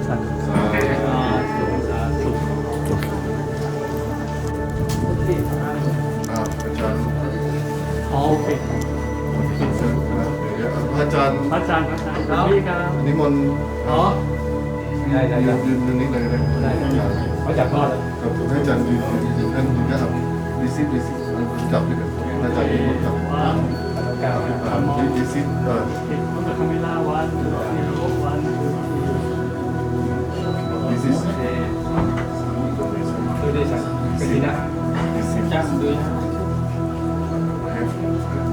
อาจารย์ อ๋อโอเค อาจารย์ พระอาจารย์ครับพี่ครับ นิมนต์ อ๋อได้ ยืนนี้เลยได้ เขาจับรอดแล้ว ครับให้อาจารย์ยืนท่านยืนนะครับดิซิจับด้วยกันอาจารย์ยืนจับ ก้าว ดิซิ ติดมันจะคาเมล่าวันวัน ดิซิ ดูได้สักเป็นดีนะ ดิซิ จ้างด้วย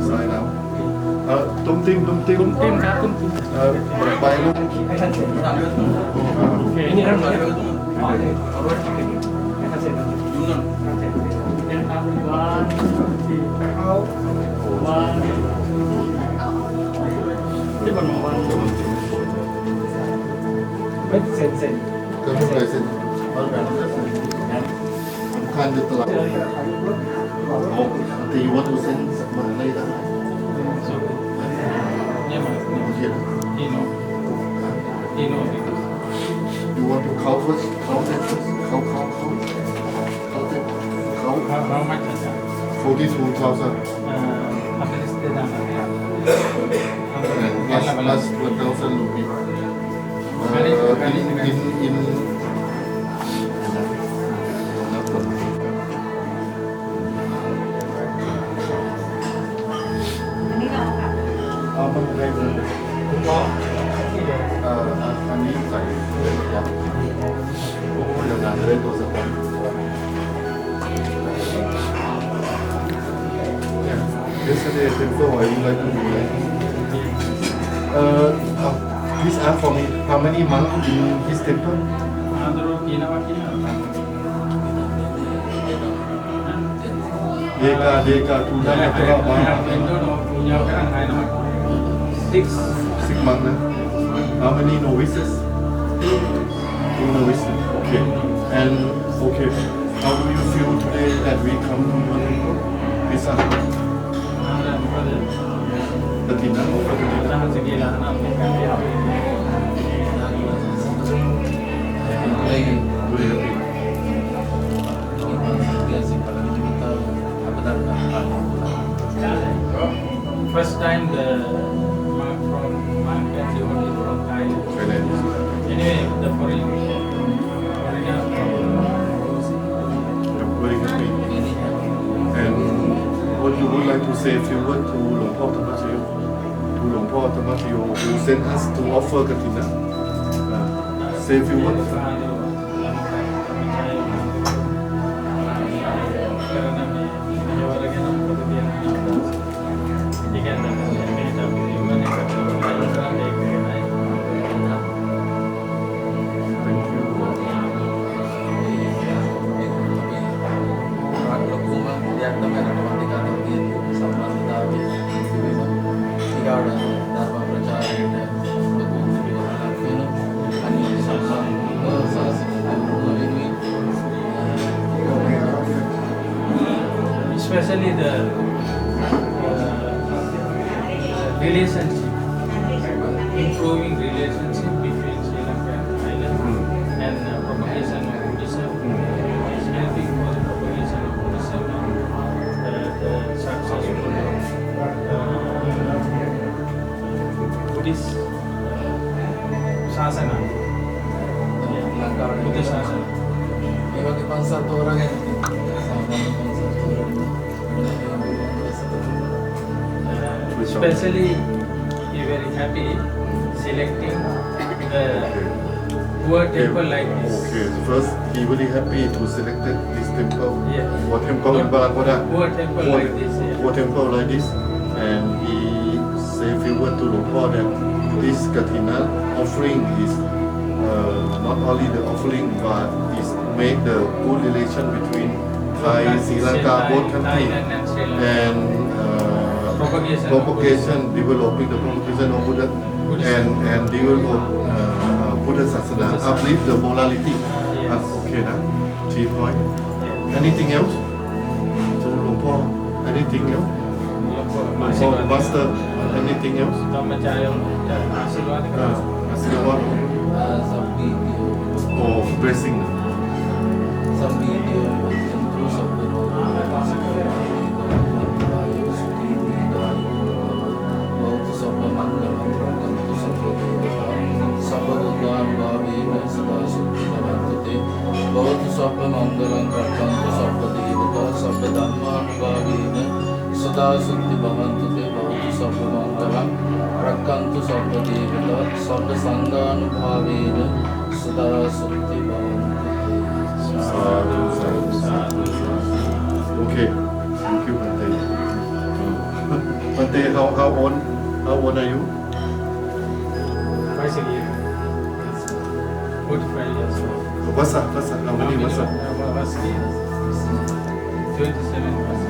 ซ้ายแล้วตุ้มติ้ม เต็มครับคุณ ไปลูก ให้ท่านเสร็จโอเคนี่ท่านเลยเอารถให้ท่านเสร็จเป็นทางวันที่เขาวันที่วันวันไม่เสร็จ ก็ไม่เคยเซ็นเอาแบบสำคัญจะตลาดโอ้ตีวัตถุเซ็นมาได้ได้ เนี่ยมัน โอเค ที่โน่ You want to count first? Count that first. Count that. Count. how much is that 42,000. how many is that And plus 1,000 rupee. In เอามันได้เลยคุณพ่ออันนี้ใส่เลยครับโอ้ยงานจะได้ตัวสปอนYesterday temple I would like to do that. Please ask for me how many months in his temple? అందరూ కీనవాకి Deka, Tuna, Matra, punya kan kayak nama 6 months. How many novices? 2 novices. Okay. And okay, how do you feel today that we come to your temple? Please ask. Katina, Katina. Jangan segila Very happy. First time the mark from mark and the only from Thailand. Thailand. Anyway, the foreigner I'm very happy. And what you would like to say a few words to Long Po Tamatio? To Long Po Tamatio who sent us to offer Katina? Say a few words. Thank you. Especially the relationship, improving relationship between Sri Lanka and Thailand, and propagation of Buddhism, is helping for the propagation of Buddhism and the successful Buddhist Sasana, Buddhist Sasana. Bagi bangsa tu orang yang Especially, he very happy selecting the poor temple like this. Okay, first he very happy to select this temple. Yeah. What temple in Balakoda? Poor temple like this. Yeah. What temple like this? And he say a few words to Long Po that this Katina offering is not only the offering but is make the good relation between Thai, Sri Lanka, both countries, Thailand and Sri Lanka. and propagation, developing the propagation of Buddha, and develop Buddha Sasana, uplift the morality. Okay, now 3 point. Anything else? So Long Po, anything else? So Master, anything else? Tom Macayam, Asirwad. Asirwad. some video or dressing some video tentu sabda बहुत सब मंगल tentu sabda sabda bhavena sada sukhti bhavante बहुत सब मंगलं रक्षन्तु सब देवता सब धर्मानुभावेन सदा सुखि भवन्तु ते बहुत सब मंगलं रक्षन्तु सब देवता सब संगानुभावेन सदा सुखि भवन्तु sadhu sadhu okay thank you Bante how old are you Twice a year. 45 years old. Vasa how many Vasa 27.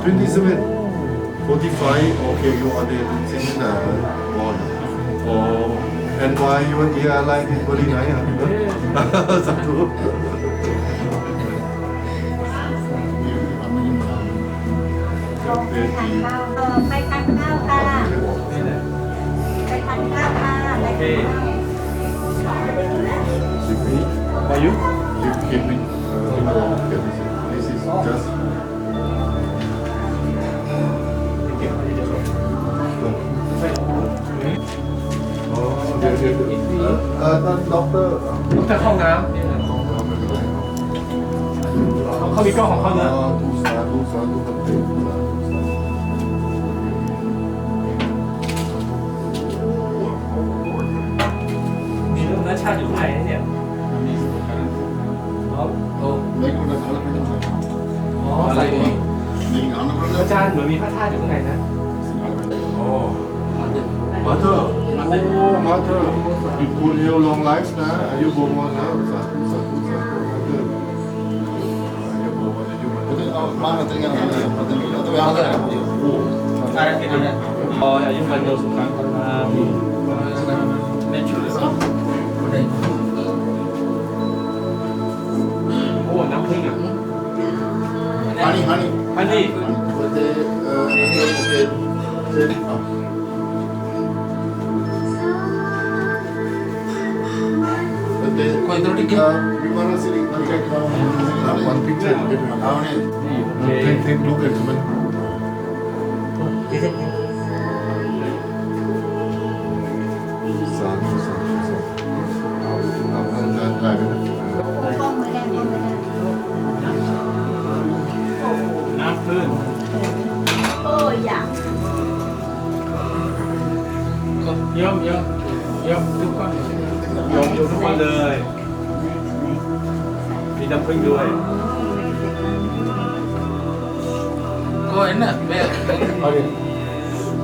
27 45 okay you are there since born oh and why your hairline is very nice sadhu ไปทานข้าวค่ะ ไปทานข้าวค่ะไปทานข้าว are you keeping this is just doctor แต่ห้องน้ำเขามีกล้องของเขานะ sadhu Banteมีเรื่องนัชชาติอยู่ไทยนะเนี่ยอะไรอาจารย์เหมือนมีพระธาตุอยู่ข้างในนะ Mother you put your long life na ayu bomo na sadhu mother ayu bomo na ayu banyak suka natural โอ้น้ำผึ้งอ่ะ honey อันนี้ कोई तो ठीक है Gimana sih one picture take look at it sadhu apan jalan กล้องมือแดงกล้องมือแดง น้ำผึ้ง โอ้ยอยาก ยอมทุกคนยอมทุกคนเลยมีน้ำผึ้งด้วย kau enak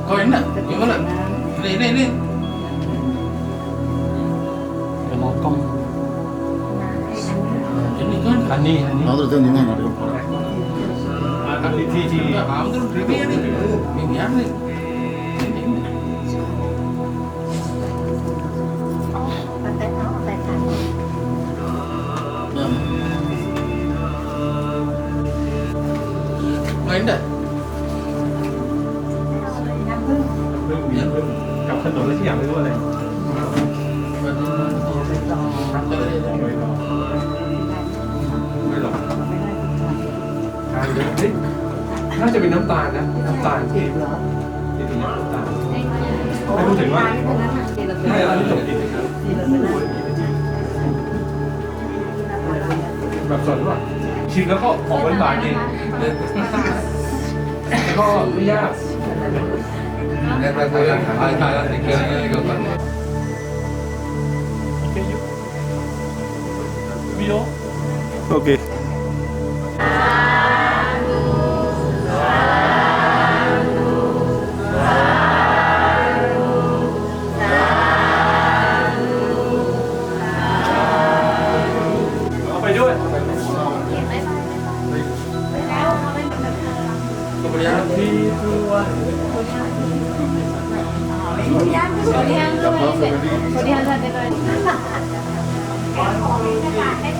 kau enak gimana ini ini kan อันนี้ 나도 좀 이만 가려 ทำที่ kamu tuh pribadi nih ini apa nih ปัดแต่เขาไปทาน kau enak น้ำผึ้ง น้ำผึ้งกับขนมอะไรที่อยากไม่รู้อะไรไม่หรอกน่าจะเป็นน้ำตาลนะน้ำตาลที่น้ำตาลไม่รู้ถึงว่าไม่อะไรที่จบกินแบบสดว่าชิมแล้วก็ออกหวานๆเองแล้วก็ไม่ยาก video Okay.เอาไปด้วย kemudian Kemudian, kemudian, kemudian, kemudian,